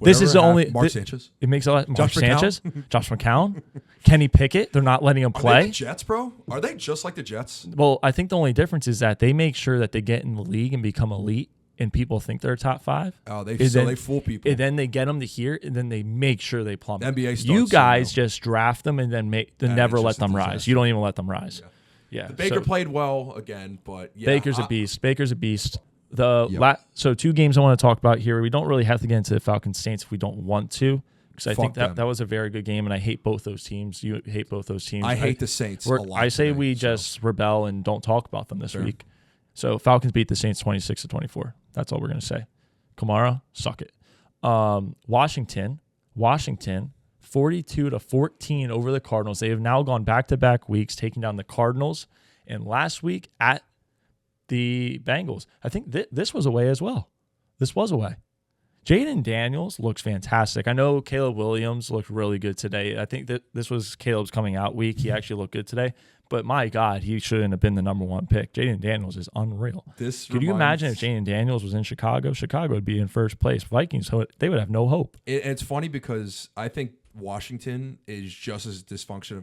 this is the only Mark Sanchez. It makes a lot. Mark Sanchez, Josh McCown, Kenny Pickett. They're not letting him play. Are they the Jets, bro? Are they just like the Jets? Well, I think the only difference is that they make sure that they get in the league and become elite, and people think they're top 5. Oh, they fool people. And then they get them to here, and then they make sure they plummet. NBA starts you guys just draft them and then never let them rise. You don't even let them rise. Yeah. The Baker played well again, but yeah. Baker's a beast. Baker's a beast. So 2 games I want to talk about here. We don't really have to get into the Falcons Saints if we don't want to, because I think that was a very good game, and I hate both those teams. You hate both those teams. I hate the Saints a lot. I say we just rebel and don't talk about them this week. So Falcons beat the Saints 26-24. That's all we're going to say. Kamara, suck it. Washington, 42-14 over the Cardinals. They have now gone back-to-back weeks, taking down the Cardinals, and last week at the Bengals. I think this was away as well. This was away. Jaden Daniels looks fantastic. I know Caleb Williams looked really good today. I think that this was Caleb's coming out week. He actually looked good today. But my God, he shouldn't have been the number 1 pick. Jaden Daniels is unreal. Could you imagine if Jaden Daniels was in Chicago? Chicago would be in first place. Vikings, they would have no hope. It's funny because I think Washington is just as dysfunctional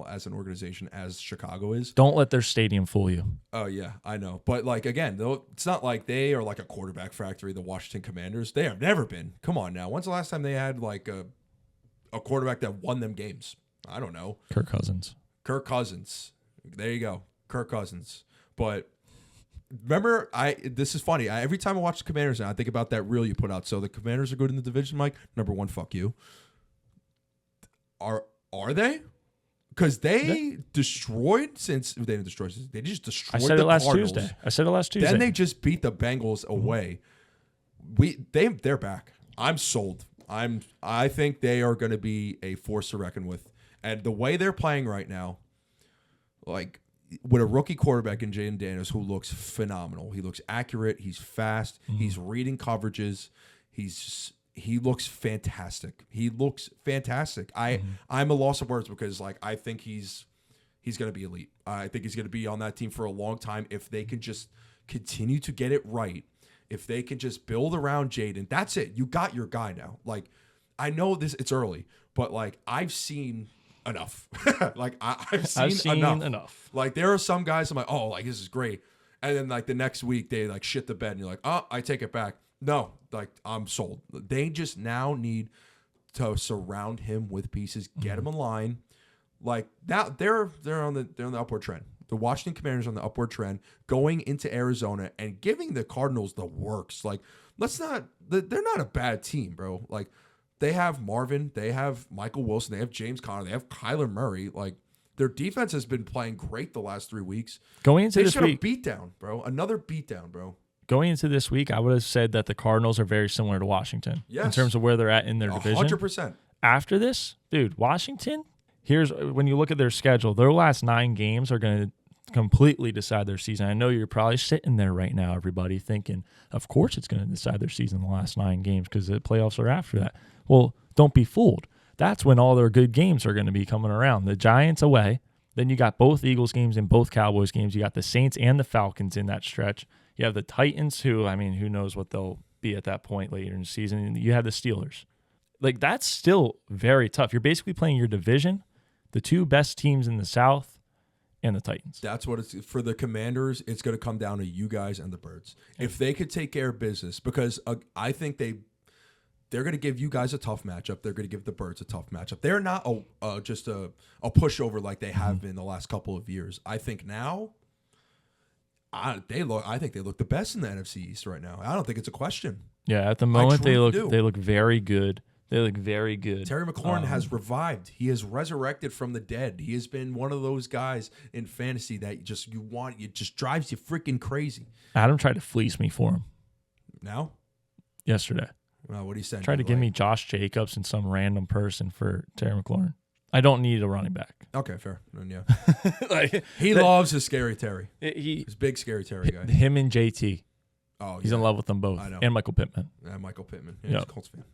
as an organization as Chicago is. Don't let their stadium fool you. Oh yeah, I know. But like again, though, it's not like they are like a quarterback factory. The Washington Commanders, they have never been. Come on now. When's the last time they had like a quarterback that won them games? I don't know. Kirk Cousins. There you go. Kirk Cousins. But remember, this is funny. Every time I watch the Commanders now, I think about that reel you put out. So the Commanders are good in the division, Mike. Number 1, fuck you. Are they? Because they destroyed they didn't destroy. They just destroyed the Cardinals. I said it last Tuesday. Then they just beat the Bengals away. They're back. I'm sold. I think they are going to be a force to reckon with. And the way they're playing right now, like with a rookie quarterback in Jaden Daniels who looks phenomenal. He looks accurate. He's fast. He's reading coverages. He looks fantastic. I'm a loss of words because like I think he's going to be elite. I think he's going to be on that team for a long time if they can just continue to get it right. If they can just build around Jaden, that's it. You got your guy now. Like I know it's early, but like I've seen enough. Like I've seen enough. Like there are some guys I'm like, oh, like this is great, and then like the next week they like shit the bed, and you're like, oh, I take it back. No, like I'm sold. They just now need to surround him with pieces, get him in line. Like now they're on the upward trend. The Washington Commanders on the upward trend, going into Arizona and giving the Cardinals the works. Like they're not a bad team, bro. Like. They have Marvin, they have Michael Wilson, they have James Conner, they have Kyler Murray. Like their defense has been playing great the last 3 weeks. Going into this week, another beatdown, bro. Going into this week, I would have said that the Cardinals are very similar to Washington in terms of where they're at in their division. 100%. After this, dude, Washington. Here's when you look at their schedule, their last 9 games are going to completely decide their season. I know you're probably sitting there right now, everybody, thinking, of course it's going to decide their season in the last 9 games because the playoffs are after that. Well, don't be fooled. That's when all their good games are going to be coming around. The Giants away. Then you got both Eagles games and both Cowboys games. You got the Saints and the Falcons in that stretch. You have the Titans, who knows what they'll be at that point later in the season. And you have the Steelers. Like, that's still very tough. You're basically playing your division, the 2 best teams in the South, and the Titans. That's what it's for the Commanders. It's going to come down to you guys and the Birds. If they could take care of business, because I think they're going to give you guys a tough matchup. They're going to give the Birds a tough matchup. They're not just a pushover like they have been the last couple of years. I think now, I think they look the best in the NFC East right now. I don't think it's a question. Yeah, at the moment they look very good. They look very good. Terry McLaurin has revived. He has resurrected from the dead. He has been one of those guys in fantasy that it just drives you freaking crazy. Adam tried to fleece me for him. Now? Yesterday. What are you saying? Tried to give me Josh Jacobs and some random person for Terry McLaurin. I don't need a running back. Okay, fair. Then, yeah. He loves his scary Terry. He's big scary Terry guy. Him and JT. Oh, he's in love with them both. I know. And Michael Pittman. Yeah, Michael Pittman. Yeah, he's a Colts fan.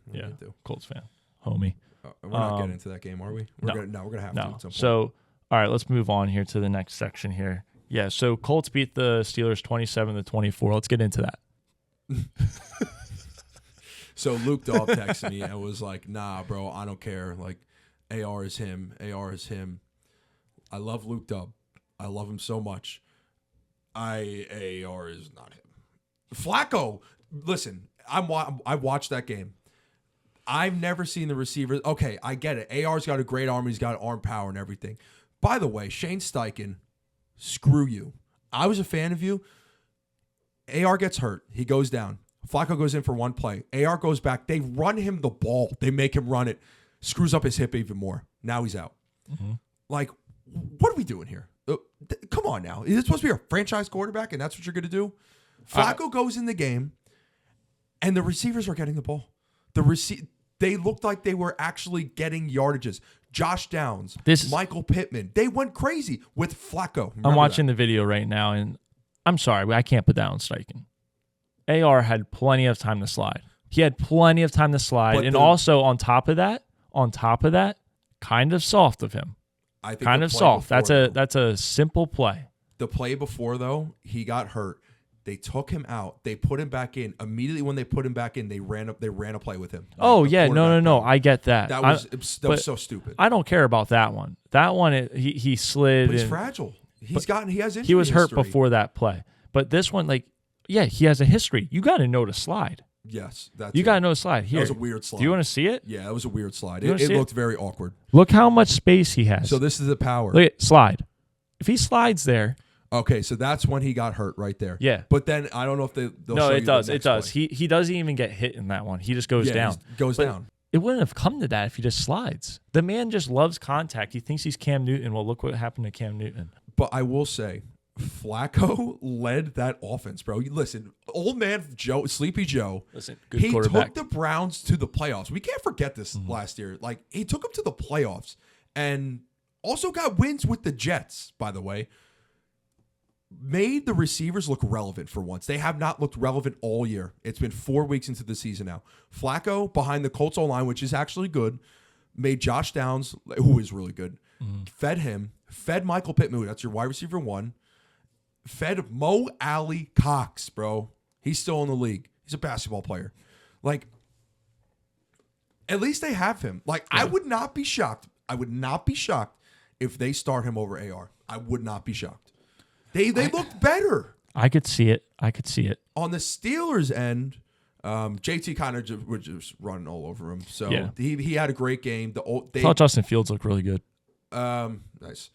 Colts fan. Homie. We're not getting into that game, are we? We're going to have to at some point. So, all right, let's move on here to the next section here. Yeah, so Colts beat the Steelers 27-24. Let's get into that. So Luke Daub texted me and was like, nah, bro, I don't care. Like, AR is him. AR is him. I love Luke Daub. I love him so much. AR is not him. Flacco, listen, I watched that game. I've never seen the receivers. Okay, I get it. AR's got a great arm. He's got arm power and everything. By the way, Shane Steichen, screw you. I was a fan of you. AR gets hurt. He goes down. Flacco goes in for one play. AR goes back. They run him the ball. They make him run it. Screws up his hip even more. Now he's out. Mm-hmm. Like, what are we doing here? Come on now. Is it supposed to be a franchise quarterback, and that's what you're going to do? Flacco goes in the game, and the receivers are getting the ball. They looked like they were actually getting yardages. Josh Downs, Michael Pittman. They went crazy with Flacco. I'm watching the video right now, and I'm sorry, but I can't put that on Steichen. AR had plenty of time to slide. He had plenty of time to slide. And also on top of that, kind of soft of him. I think kind of soft. That's a simple play. The play before, though, he got hurt. They took him out. They put him back in. Immediately when they put him back in, they ran a play with him. Oh, yeah. No. I get that. That was so stupid. I don't care about that one. That one, he slid. But he's fragile. He has injury He was hurt history. before that play. But this one, he has a history. You got to know to slide. Yes. You got to know to slide. Here. That was a weird slide. Do you want to see it? Yeah, it was a weird slide. It looked very awkward. Look how much space he has. So this is the power. Look at slide. If he slides there. Okay, so that's when he got hurt right there. Yeah. But then I don't know if they'll No, show it you does. the It next does. play. He doesn't even get hit in that one. He just goes down. Goes down. It wouldn't have come to that if he just slides. The man just loves contact. He thinks he's Cam Newton. Well, look what happened to Cam Newton. But I will say, Flacco led that offense, bro. Listen, old man Joe, Sleepy Joe. Listen, good quarterback. Took the Browns to the playoffs. We can't forget this last year. Like, he took them to the playoffs and also got wins with the Jets, by the way. Made the receivers look relevant for once. They have not looked relevant all year. It's been 4 weeks into the season now. Flacco behind the Colts O-line, which is actually good, made Josh Downs, who is really good, fed him, fed Michael Pittman, that's your wide receiver one, fed Mo Alley Cox, bro. He's still in the league. He's a basketball player. Like, at least they have him. Like, yeah. I would not be shocked. If they start him over AR. I would not be shocked. They looked better. I could see it. On the Steelers' end, JT kind of was just running all over him. So yeah. he had a great game. I thought Justin Fields looked really good. Nice.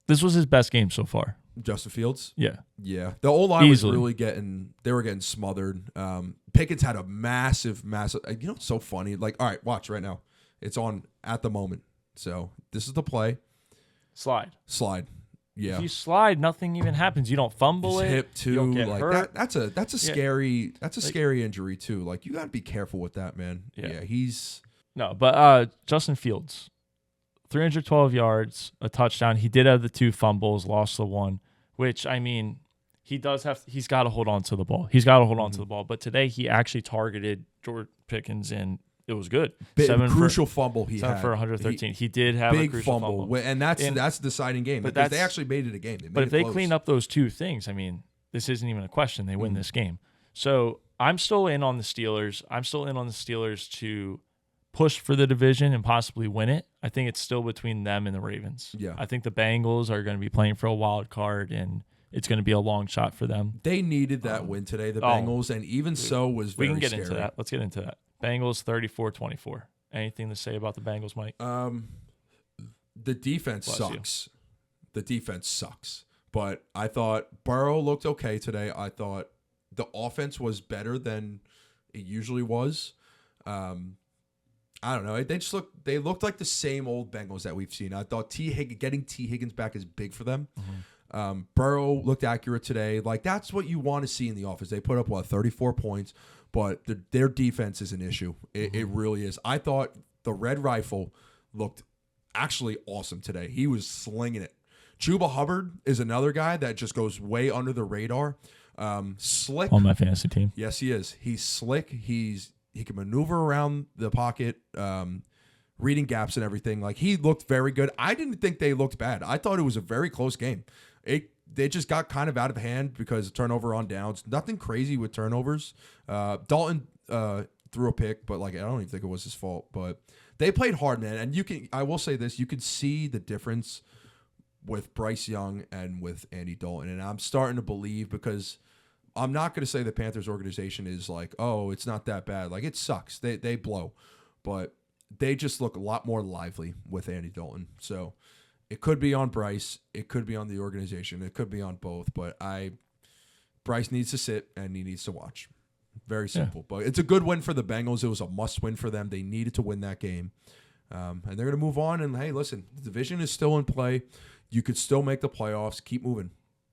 This was his best game so far. Justin Fields? Yeah. Yeah. The O-line was really getting smothered. Pickens had a massive, it's so funny. Like, all right, watch right now. It's on at the moment. So this is the play. Slide. Yeah. If you slide, nothing even happens. You don't fumble his it. Hip too. You don't get like hurt. That's a scary scary injury too. Like, you got to be careful with that, man. Yeah. But Justin Fields, 312 yards, a touchdown. He did have the 2 fumbles, lost the 1, which, I mean, he's got to hold on to the ball. But today he actually targeted George Pickens, and it was good. Crucial fumble he had. 7 for 113. He did have a crucial fumble. And that's the deciding game. Because they actually made it a game. But if they clean up those 2 things, I mean, this isn't even a question. They win this game. So I'm still in on the Steelers. To push for the division and possibly win it. I think it's still between them and the Ravens. Yeah. I think the Bengals are going to be playing for a wild card, and it's going to be a long shot for them. They needed that win today, the Bengals, and even so was very scary. We can get into that. Let's get into that. Bengals 34-24. Anything to say about the Bengals, Mike? The defense sucks. The defense sucks. But I thought Burrow looked okay today. I thought the offense was better than it usually was. I don't know. They looked like the same old Bengals that we've seen. I thought getting T. Higgins back is big for them. Mm-hmm. Burrow looked accurate today. Like, that's what you want to see in the offense. They put up 34 points, but their defense is an issue. It really is. I thought the Red Rifle looked actually awesome today. He was slinging it. Chuba Hubbard is another guy that just goes way under the radar. Slick on my fantasy team. Yes, he is. He's slick. He can maneuver around the pocket, reading gaps and everything. Like, he looked very good. I didn't think they looked bad. I thought it was a very close game. They just got kind of out of hand because of turnover on downs. Nothing crazy with turnovers. Dalton threw a pick, but I don't even think it was his fault. But they played hard, man. And I will say this, you could see the difference with Bryce Young and with Andy Dalton. And I'm starting to believe, because I'm not going to say the Panthers organization is like, oh, it's not that bad. Like, it sucks. They blow. But they just look a lot more lively with Andy Dalton. So It could be on Bryce. It could be on the organization. It could be on both. But Bryce needs to sit and he needs to watch. Very simple. But it's a good win for the Bengals. It was a must win for them. They needed to win that game. And they're going to move on. And, hey, listen, the division is still in play. You could still make the playoffs. Keep moving.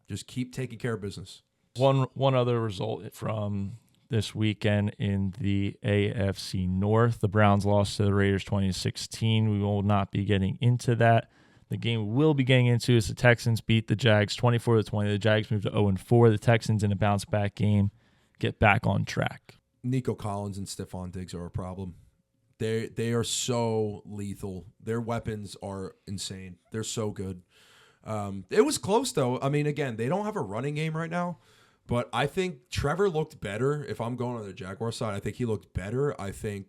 Just keep taking care of business. One other result from this weekend in the AFC North. The Browns lost to the Raiders 20-16. We will not be getting into that. The game we will be getting into is the Texans beat the Jags 24-20. The Jags moved to 0-4. The Texans in a bounce-back game get back on track. Nico Collins and Stephon Diggs are a problem. They are so lethal. Their weapons are insane. They're so good. It was close, though. I mean, again, they don't have a running game right now, but I think Trevor looked better. If I'm going on the Jaguars side, I think he looked better. I think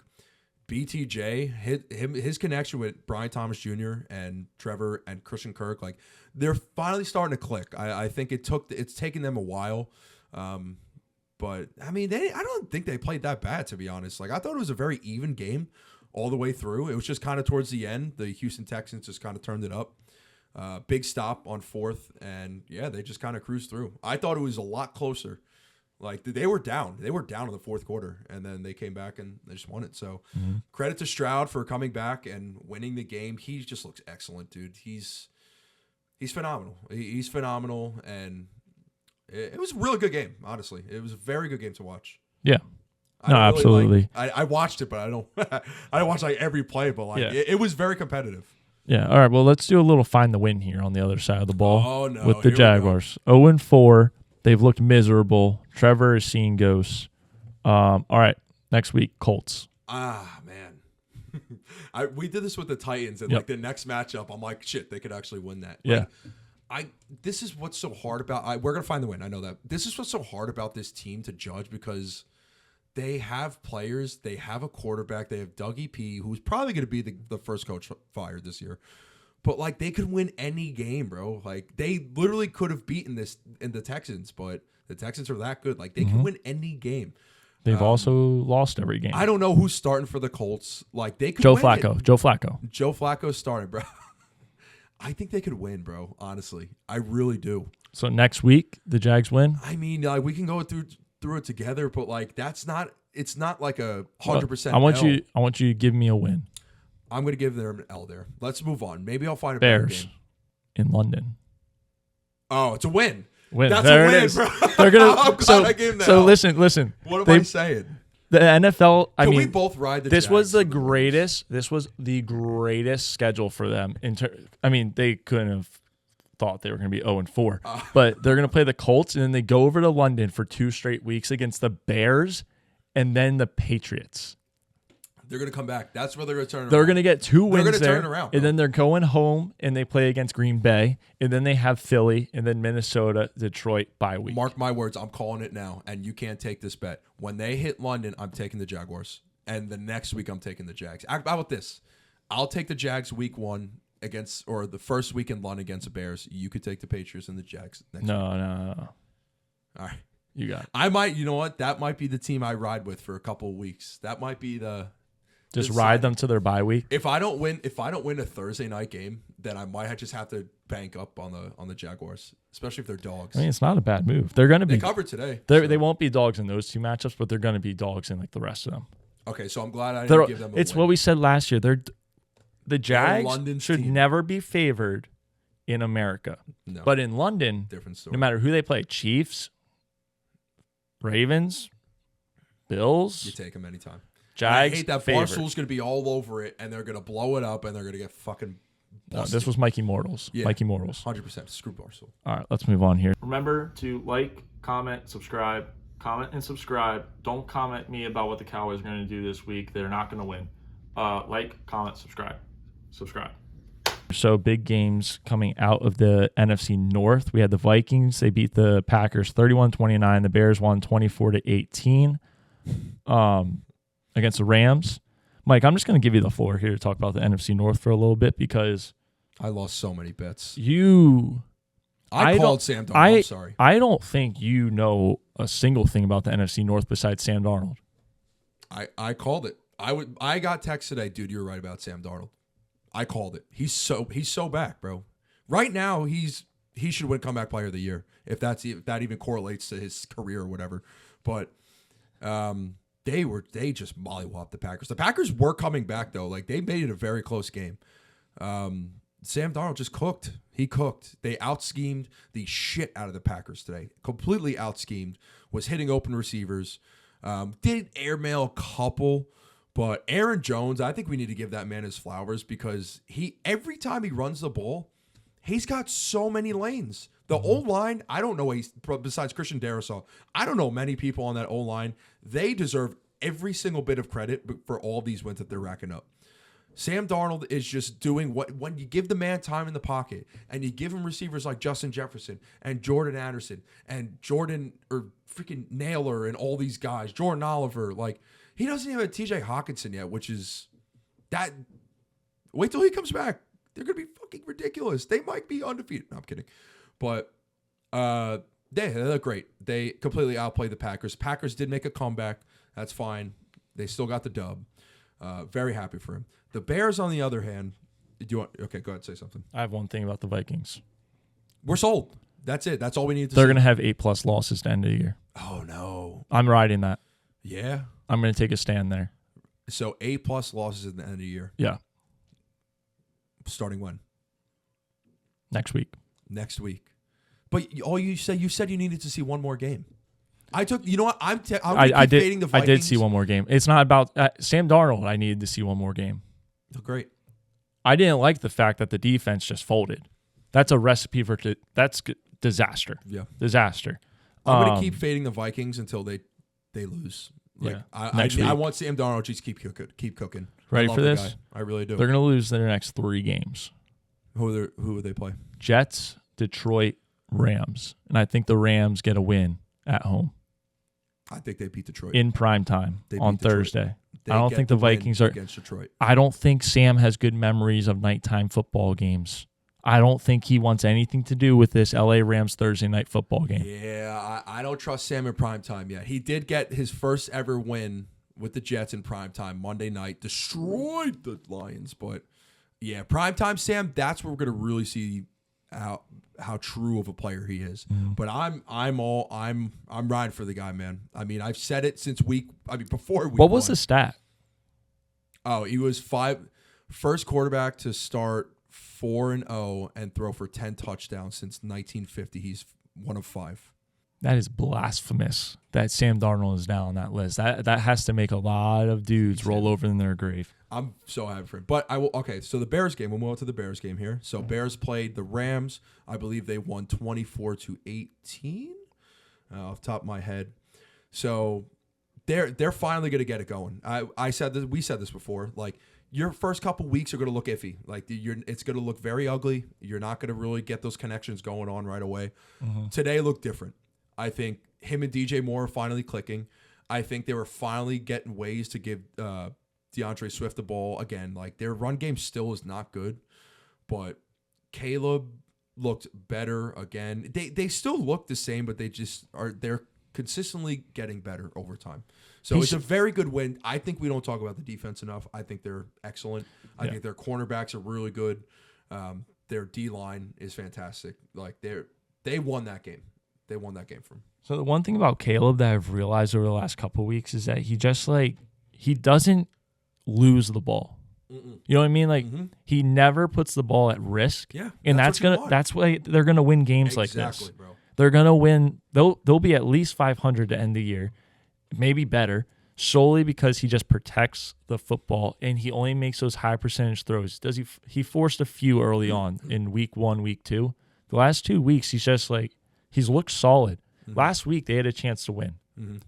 BTJ, his connection with Brian Thomas Jr. and Trevor and Christian Kirk, like they're finally starting to click. I think it's taken them a while. But I mean, I don't think they played that bad, to be honest. Like I thought it was a very even game all the way through. It was just kind of towards the end, the Houston Texans just kind of turned it up. Big stop on fourth, and yeah, they just kind of cruised through. I thought it was a lot closer. Like they were down. They were down in the fourth quarter, and then they came back and they just won it. So credit to Stroud for coming back and winning the game. He just looks excellent, dude. He's phenomenal. He's phenomenal, and it was a really good game, honestly. It was a very good game to watch. Yeah. No, absolutely. I watched it, but I don't watch like every play, but like it was very competitive. Yeah. All right. Well, let's do a little find the win here on the other side of the ball. Oh, no. With the Jaguars. 0-4. They've looked miserable. Trevor is seeing ghosts. All right. Next week, Colts. Ah, man. We did this with the Titans, and like the next matchup, I'm like, shit, they could actually win that. Yeah. This is what's so hard about. We're gonna find the win. I know that. This is what's so hard about this team to judge because they have players. They have a quarterback. They have Dougie P, who's probably gonna be the first coach fired this year. But like they could win any game, bro. Like they literally could have beaten this in the Texans, but the Texans are that good. Like they can win any game. They've also lost every game. I don't know who's starting for the Colts. Like they could. Joe win Flacco. it. Joe Flacco. Joe Flacco's starting, bro. I think they could win, bro. Honestly, I really do. So next week, the Jags win. I mean, like we can go through it together, but like that's not. It's not like a 100%. I want you to give me a win. I'm going to give them an L there. Let's move on. Maybe I'll find a Bears better game. in London. Oh, it's a win. That's there a win, bro. They're gonna. I'm glad I gave them that so L. listen. What am I saying? The NFL. Can we both ride the? This Jags was the greatest. This was the greatest schedule for them. I mean, they couldn't have thought they were going to be 0-4, but they're going to play the Colts, and then they go over to London for 2 straight weeks against the Bears, and then the Patriots. They're going to come back. That's where they're going to turn around. They're going to get 2 wins there. They're going to turn around. And then they're going home, and they play against Green Bay. And then they have Philly, and then Minnesota, Detroit, bye week. Mark my words. I'm calling it now, and you can't take this bet. When they hit London, I'm taking the Jaguars. And the next week, I'm taking the Jags. How about this? I'll take the Jags week 1 or the first week in London against the Bears. You could take the Patriots and the Jags next week. No. All right. You got it. I might, you know what? That might be the team I ride with for a couple of weeks. That might be the... Just ride them to their bye week. If I don't win a Thursday night game, then I might just have to bank up on the Jaguars, especially if they're dogs. I mean, it's not a bad move. They're going to be covered today. They won't be dogs in those 2 matchups, but they're going to be dogs in like the rest of them. Okay, so I'm glad I didn't give them. It's win. what we said last year. The Jags should team. never be favored in America, but in London, different story. No matter who they play, Chiefs, Ravens, Bills, you take them anytime. Jags. I hate that Barstool's going to be all over it, and they're going to blow it up, and they're going to get fucking busted. This was Mikey Mortals. Yeah, Mikey Mortals. 100%. Screw Barstool. All right, let's move on here. Remember to like, comment, subscribe. Comment and subscribe. Don't comment me about what the Cowboys are going to do this week. They're not going to win. Like, comment, subscribe. So big games coming out of the NFC North. We had the Vikings. They beat the Packers 31-29. The Bears won 24-18. Against the Rams. Mike, I'm just going to give you the floor here to talk about the NFC North for a little bit because I lost so many bets. I called Sam Darnold. I'm sorry. I don't think you know a single thing about the NFC North besides Sam Darnold. I called it. I got text today, dude. You're right about Sam Darnold. I called it. He's so back, bro. Right now, he should win comeback player of the year if that even correlates to his career or whatever. But they just mollywopped the Packers. The Packers were coming back though. Like they made it a very close game. Sam Darnold just cooked. He cooked. They out-schemed the shit out of the Packers today. Completely out-schemed. Was hitting open receivers. Did airmail a couple, but Aaron Jones, I think we need to give that man his flowers because every time he runs the ball, he's got so many lanes. The O-line, I don't know, besides Christian Darrisaw, I don't know many people on that O-line. They deserve every single bit of credit for all these wins that they're racking up. Sam Darnold is just doing when you give the man time in the pocket and you give him receivers like Justin Jefferson and Jordan Anderson and Jordan or freaking Naylor and all these guys, Jordan Oliver, like he doesn't even have TJ Hawkinson yet, which is that. Wait till he comes back. They're going to be fucking ridiculous. They might be undefeated. No, I'm kidding. But they look great. They completely outplayed the Packers. Packers did make a comeback. That's fine. They still got the dub. Very happy for him. The Bears, on the other hand, okay, go ahead, say something. I have one thing about the Vikings. We're sold. That's it. That's all we need to They're going to have 8+ losses at the end of the year. Oh, no. I'm riding that. Yeah. I'm going to take a stand there. So 8+ losses at the end of the year. Yeah. Starting when? Next week. Next week. But you said you needed to see one more game. I did the Vikings. I did see one more game. It's not about Sam Darnold. I needed to see one more game. Oh, great. I didn't like the fact that the defense just folded. That's a recipe for that's disaster. Yeah, disaster. I'm gonna keep fading the Vikings until they lose. Like, yeah, I want Sam Darnold to just keep cooking. Ready for this? I really do. They're gonna lose their next 3 games. Who would they play? Jets, Detroit, Rams, and I think the Rams get a win at home. I think they beat Detroit in prime time on Thursday. I don't think the Vikings are against Detroit. I don't think Sam has good memories of nighttime football games. I don't think he wants anything to do with this LA Rams Thursday night football game. Yeah, I don't trust Sam in prime time yet. He did get his first ever win with the Jets in prime time Monday night, destroyed the Lions. But yeah, prime time Sam, that's where we're gonna really see how true of a player he is. But I'm riding for the guy, man. I mean, I've said it since before week What was 1. the stat? Oh, he was first quarterback to start 4-0 and throw for 10 touchdowns since 1950. He's one of 5. That is blasphemous that Sam Darnold is now on that list. That has to make a lot of dudes roll over in their grave. I'm so happy for him. But so the Bears game, we'll move on to the Bears game here. So Bears played the Rams. I believe they won 24-18 off the top of my head. So they're finally going to get it going. I said this, we said this before, like your first couple weeks are going to look iffy. Like it's going to look very ugly. You're not going to really get those connections going on right away. Today looked different. I think him and DJ Moore are finally clicking. I think they were finally getting ways to give DeAndre Swift the ball again. Like their run game still is not good, but Caleb looked better again. They still look the same, but they're consistently getting better over time. So it's a very good win. I think we don't talk about the defense enough. I think they're excellent. I think their cornerbacks are really good. Their D-line is fantastic. Like they won that game. They won that game from. So the one thing about Caleb that I've realized over the last couple of weeks is that he just he doesn't lose the ball. You know what I mean? Like he never puts the ball at risk. Yeah, and that's why they're gonna win games like this. Exactly, bro. They're gonna win. They'll be at least 500 to end the year, maybe better, solely because he just protects the football and he only makes those high percentage throws. He forced a few early on in week 1, week 2. The last 2 weeks he's just he's looked solid. Last week they had a chance to win.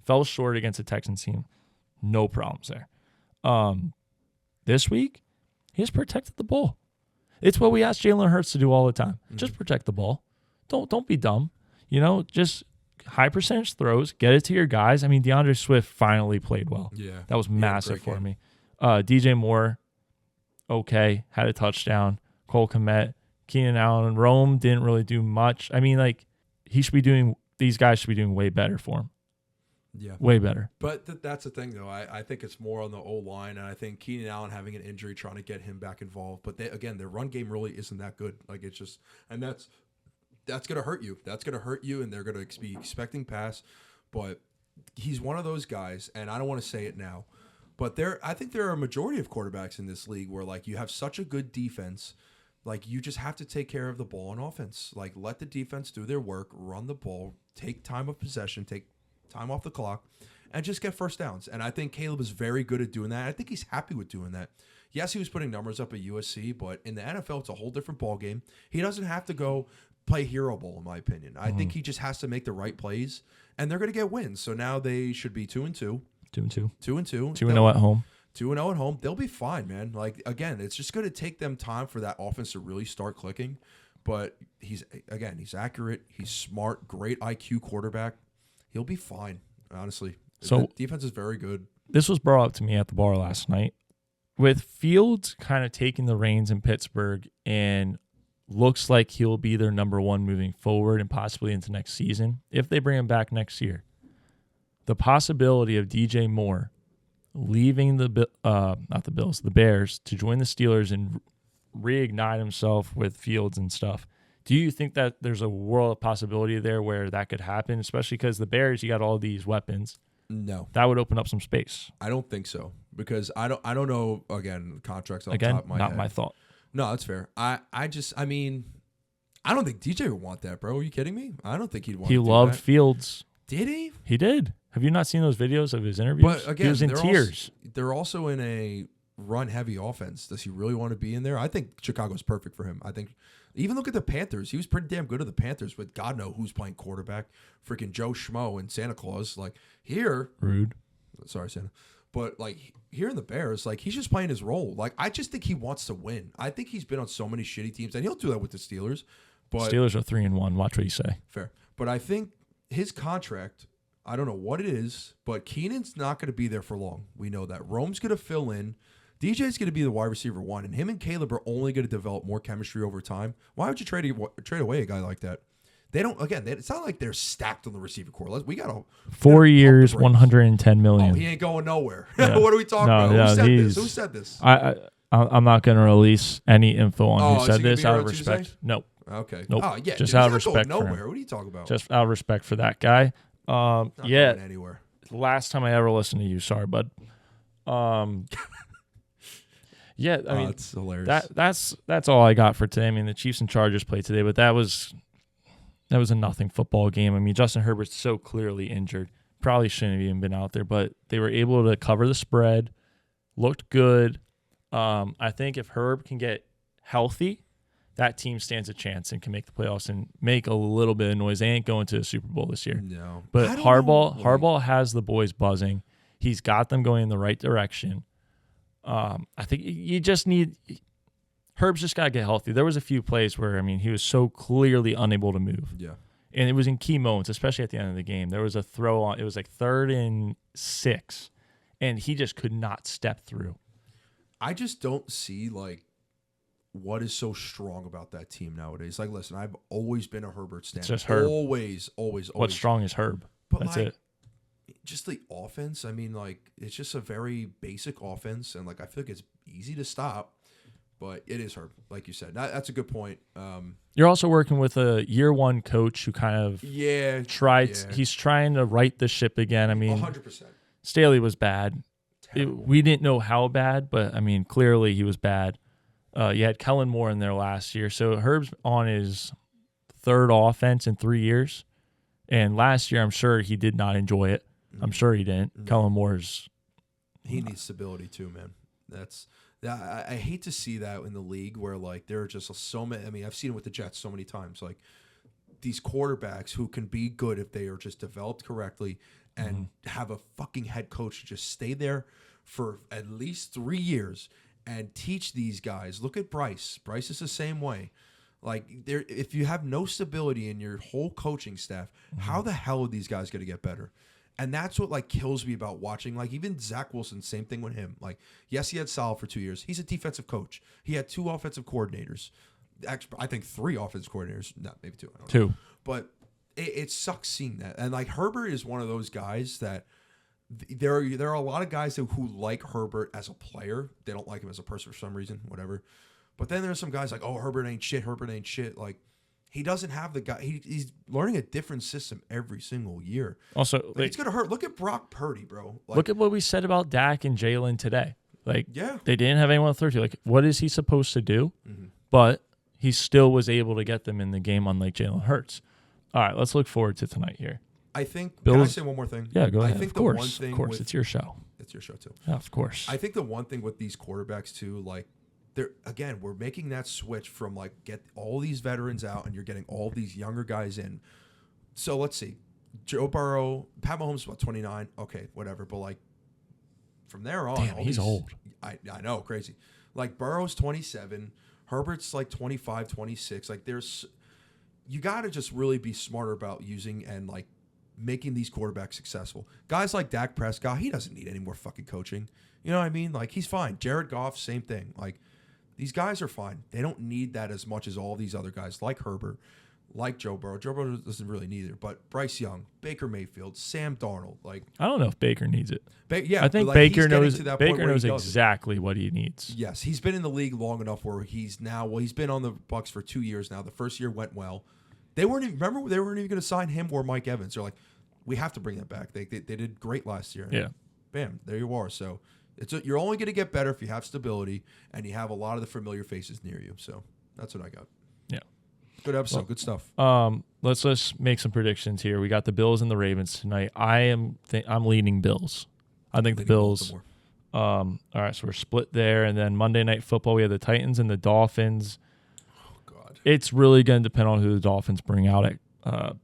Fell short against the Texans team. No problems there. This week, he has protected the ball. It's what we ask Jalen Hurts to do all the time. Just protect the ball. Don't be dumb. Just high percentage throws. Get it to your guys. I mean, DeAndre Swift finally played well. Yeah. That was massive for me. DJ Moore, okay, had a touchdown. Cole Kmet, Keenan Allen, Rome didn't really do much. I mean, these guys should be doing way better for him. Yeah. Way better. But that's the thing, though. I think it's more on the O-line, and I think Keenan Allen having an injury, trying to get him back involved. But their run game really isn't that good. Like, it's just, and that's going to hurt you. That's going to hurt you, and they're going to be expecting pass. But he's one of those guys, and I don't want to say it now, but I think there are a majority of quarterbacks in this league where, like, you have such a good defense, like, you just have to take care of the ball on offense. Like, let the defense do their work, run the ball, take time of possession, take time off the clock, and just get first downs. And I think Caleb is very good at doing that. I think he's happy with doing that. Yes, he was putting numbers up at USC, but in the NFL, it's a whole different ballgame. He doesn't have to go play hero ball, in my opinion. I think he just has to make the right plays, and they're going to get wins. So now they should be 2-2. 2-2. 2-2. 2-0 at home. 2-0 at home. They'll be fine, man. Like, again, it's just going to take them time for that offense to really start clicking. But he's accurate. He's smart, great IQ quarterback. He'll be fine, honestly. So the defense is very good. This was brought up to me at the bar last night. With Fields kind of taking the reins in Pittsburgh and looks like he'll be their number one moving forward and possibly into next season, if they bring him back next year, the possibility of DJ Moore leaving the Bears to join the Steelers and reignite himself with Fields and stuff. Do you think that there's a world of possibility there where that could happen, especially because the Bears, you got all these weapons? No. That would open up some space. I don't think so, because I don't know, again, contracts off the Again, top of my not head. my thought. No, that's fair. I don't think DJ would want that, bro. Are you kidding me? I don't think he'd want He to do loved that. Fields. Did he? He did. Have you not seen those videos of his interviews? But again, he was in tears. They're also in a run-heavy offense. Does he really want to be in there? I think Chicago's perfect for him. I think even look at the Panthers. He was pretty damn good at the Panthers, but God knows who's playing quarterback. Freaking Joe Schmo and Santa Claus. Like, here. Rude. Sorry, Santa. But, like, here in the Bears, like, he's just playing his role. Like, I just think he wants to win. I think he's been on so many shitty teams, and he'll do that with the Steelers. But Steelers are 3-1. Watch what you say. Fair. But I think his contract, I don't know what it is, but Keenan's not going to be there for long. We know that. Rome's going to fill in. DJ's going to be the wide receiver one, and him and Caleb are only going to develop more chemistry over time. Why would you trade away a guy like that? They don't. Again, it's not like they're stacked on the receiver core. We got 4 years, $110 million. Oh, he ain't going nowhere. Yeah. What are we talking about? No, Who said this? I'm not going to release any info on who said this out of respect. Tuesday? Nope. Okay. Nope. Oh, yeah. Just dude, out of he's not going respect for him. nowhere. What are you talking about? Just out of respect for that guy. Not Yeah. going anywhere. Last time I ever listened to you, sorry, bud. Yeah, I mean, it's hilarious. that's all I got for today. I mean, the Chiefs and Chargers played today, but that was a nothing football game. I mean, Justin Herbert's so clearly injured. Probably shouldn't have even been out there, but they were able to cover the spread. Looked good. I think if Herb can get healthy, that team stands a chance and can make the playoffs and make a little bit of noise. They ain't going to the Super Bowl this year. No. But Harbaugh has the boys buzzing. He's got them going in the right direction. I think you just need – Herb's just got to get healthy. There was a few plays where, I mean, he was so clearly unable to move. Yeah. And it was in key moments, especially at the end of the game. There was a throw on – it was like 3rd and 6, and he just could not step through. I just don't see, like, what is so strong about that team nowadays. Like, listen, I've always been a Herbert stan. It's just Herb. Always. What's strong is Herb. But That's like, it. Just the offense, I mean, like, it's just a very basic offense, and, like, I feel like it's easy to stop, but it is Herb, like you said. That's a good point. You're also working with a year one coach who kind of he's trying to right the ship again. I mean, 100%. Staley was bad. We didn't know how bad, but, I mean, clearly he was bad. You had Kellen Moore in there last year. So Herb's on his 3rd offense in 3 years. And last year, I'm sure he did not enjoy it. I'm sure he didn't. No. Kellen Moore's. He needs stability too, man. I hate to see that in the league where, like, there are just so many. I mean, I've seen it with the Jets so many times. Like, these quarterbacks who can be good if they are just developed correctly and have a fucking head coach just stay there for at least 3 years and teach these guys. Look at Bryce. Bryce is the same way. Like, if you have no stability in your whole coaching staff, how the hell are these guys going to get better? And that's what, like, kills me about watching. Like, even Zach Wilson, same thing with him. Like, yes, he had Sal for 2 years. He's a defensive coach. He had 2 offensive coordinators. Actually, I think 3 offensive coordinators. No, maybe 2. I don't know. 2. But it sucks seeing that. And like Herbert is one of those guys that there are a lot of guys who like Herbert as a player. They don't like him as a person for some reason, whatever. But then there's some guys like, oh, Herbert ain't shit. Like, he doesn't have the guy. He's learning a different system every single year. Also, like, it's going to hurt. Look at Brock Purdy, bro. Like, look at what we said about Dak and Jalen today. Like, yeah, they didn't have anyone to throw to. Like, what is he supposed to do? Mm-hmm. But he still was able to get them in the game, unlike Jalen Hurts. All right, let's look forward to tonight here. I think. Bills, can I say one more thing? Yeah, go ahead. I think of course, one thing of course, it's your show. It's your show too. Yeah, of course. I think the one thing with these quarterbacks too, like, we're making that switch from like get all these veterans out and you're getting all these younger guys in. So let's see, Joe Burrow, Pat Mahomes is what, 29? Okay, whatever. But like from there on, damn, he's old. I know, crazy. Like Burrow's 27, Herbert's like 25, 26. Like you got to just really be smarter about using and like making these quarterbacks successful. Guys like Dak Prescott, he doesn't need any more fucking coaching. You know what I mean? Like, he's fine. Jared Goff, same thing. Like, these guys are fine. They don't need that as much as all these other guys like Herbert, like Joe Burrow. Joe Burrow doesn't really need it, but Bryce Young, Baker Mayfield, Sam Darnold. Like, I don't know if Baker needs it. Yeah, I think like, Baker knows he exactly what he needs. Yes, he's been in the league long enough where he's been on the Bucs for 2 years now. The first year went well. They weren't even going to sign him or Mike Evans. They're like, we have to bring that back. They did great last year. Yeah. Bam, there you are. So you're only going to get better if you have stability and you have a lot of the familiar faces near you. So that's what I got. Yeah. Good episode. Good stuff. Let's make some predictions here. We got the Bills and the Ravens tonight. I'm leaning Bills. I think the Bills. All right, so we're split there. And then Monday Night Football, we have the Titans and the Dolphins. Oh, God. It's really going to depend on who the Dolphins bring out at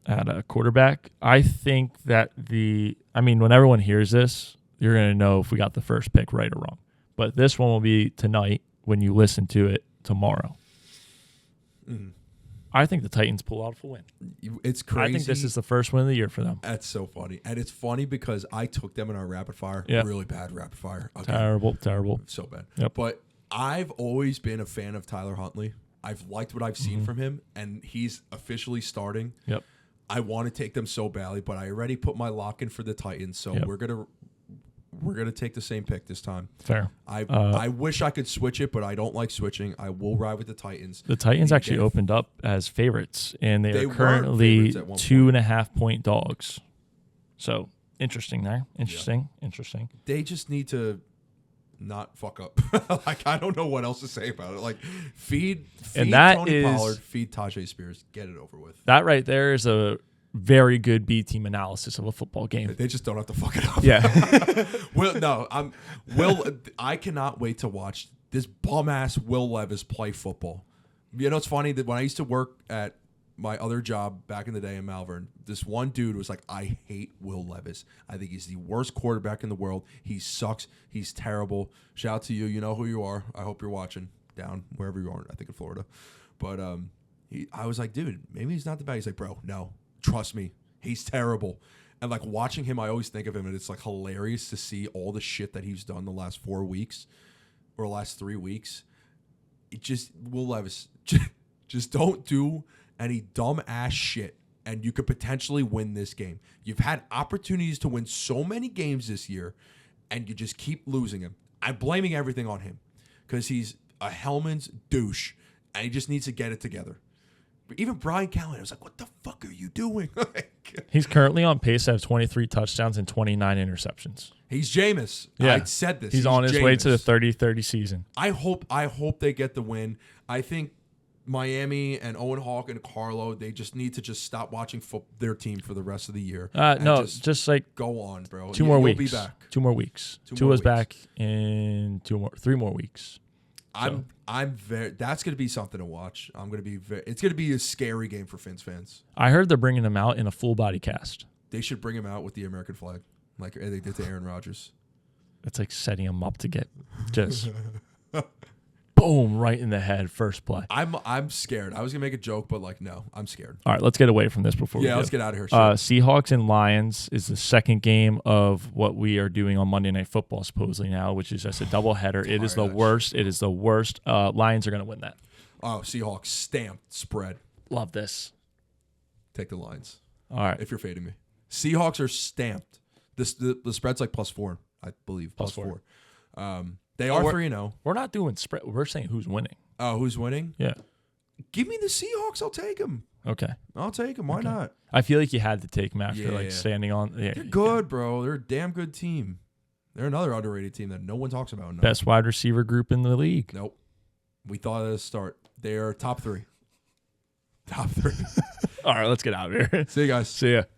a quarterback. I think that when everyone hears this, you're going to know if we got the first pick right or wrong. But this one will be tonight when you listen to it tomorrow. Mm-hmm. I think the Titans pull out a win. It's crazy. I think this is the first win of the year for them. That's so funny. And it's funny because I took them in our rapid fire. Yep. Really bad rapid fire. Okay. Terrible. So bad. Yep. But I've always been a fan of Tyler Huntley. I've liked what I've seen from him, and he's officially starting. Yep. I want to take them so badly, but I already put my lock in for the Titans, so we're gonna take the same pick this time. Fair. I wish I could switch it, but I don't like switching. I will ride with the Titans. The Titans actually opened up as favorites, and they are currently 2.5-point dogs. So interesting there. Interesting. They just need to not fuck up. Like, I don't know what else to say about it. Like, feed Tony Pollard, feed Tajay Spears, get it over with. That right there is a very good B team analysis of a football game. They just don't have to fuck it up. Yeah. I cannot wait to watch this bum ass Will Levis play football. You know, it's funny that when I used to work at my other job back in the day in Malvern, this one dude was like, I hate Will Levis. I think he's the worst quarterback in the world. He sucks. He's terrible. Shout out to you. You know who you are. I hope you're watching down wherever you are. I think in Florida. But I was like, dude, maybe he's not the bad. He's like, bro, no, trust me. He's terrible. And like watching him, I always think of him, and it's like hilarious to see all the shit that he's done the last 4 weeks or last 3 weeks. It just, Will Levis, just don't do any dumb ass shit, and you could potentially win this game. You've had opportunities to win so many games this year, and you just keep losing them. I'm blaming everything on him because he's a Hellman's douche, and he just needs to get it together. But even Brian Callahan was like, what the fuck are you doing? He's currently on pace to have 23 touchdowns and 29 interceptions. He's Jameis. Yeah. I said this. He's on his way to the 30-30 season. I hope they get the win. I think Miami and Owen Hawk and Carlo, they just need to just stop watching their team for the rest of the year. No, just like go on, bro. 2 more weeks. You'll be back. 2 more weeks. Tua's back in 3 more weeks. I'm very. That's going to be something to watch. It's going to be a scary game for Fins fans. I heard they're bringing him out in a full body cast. They should bring him out with the American flag, like they did to Aaron Rodgers. That's like setting him up to get just boom right in the head first play. I'm scared. I was gonna make a joke, but like no, I'm scared. All right, let's get away from this before we let's get out of here. Seahawks and Lions is the second game of what we are doing on Monday Night Football supposedly now, which is just a doubleheader. It is the worst. It is the worst. Lions are gonna win that. Oh, Seahawks stamped spread. Love this. Take the Lions. All right. If you're fading me. Seahawks are stamped. The spread's like +4, I believe. +4. They are 3-0. We're not doing spread. We're saying who's winning. Oh, who's winning? Yeah. Give me the Seahawks. I'll take them. Okay. I'll take them. Why not? I feel like you had to take them after standing on. Yeah, They're good, bro. They're a damn good team. They're another underrated team that no one talks about enough. Best wide receiver group in the league. Nope. We thought at the start. They are top 3. Top 3. All right, let's get out of here. See you guys. See ya.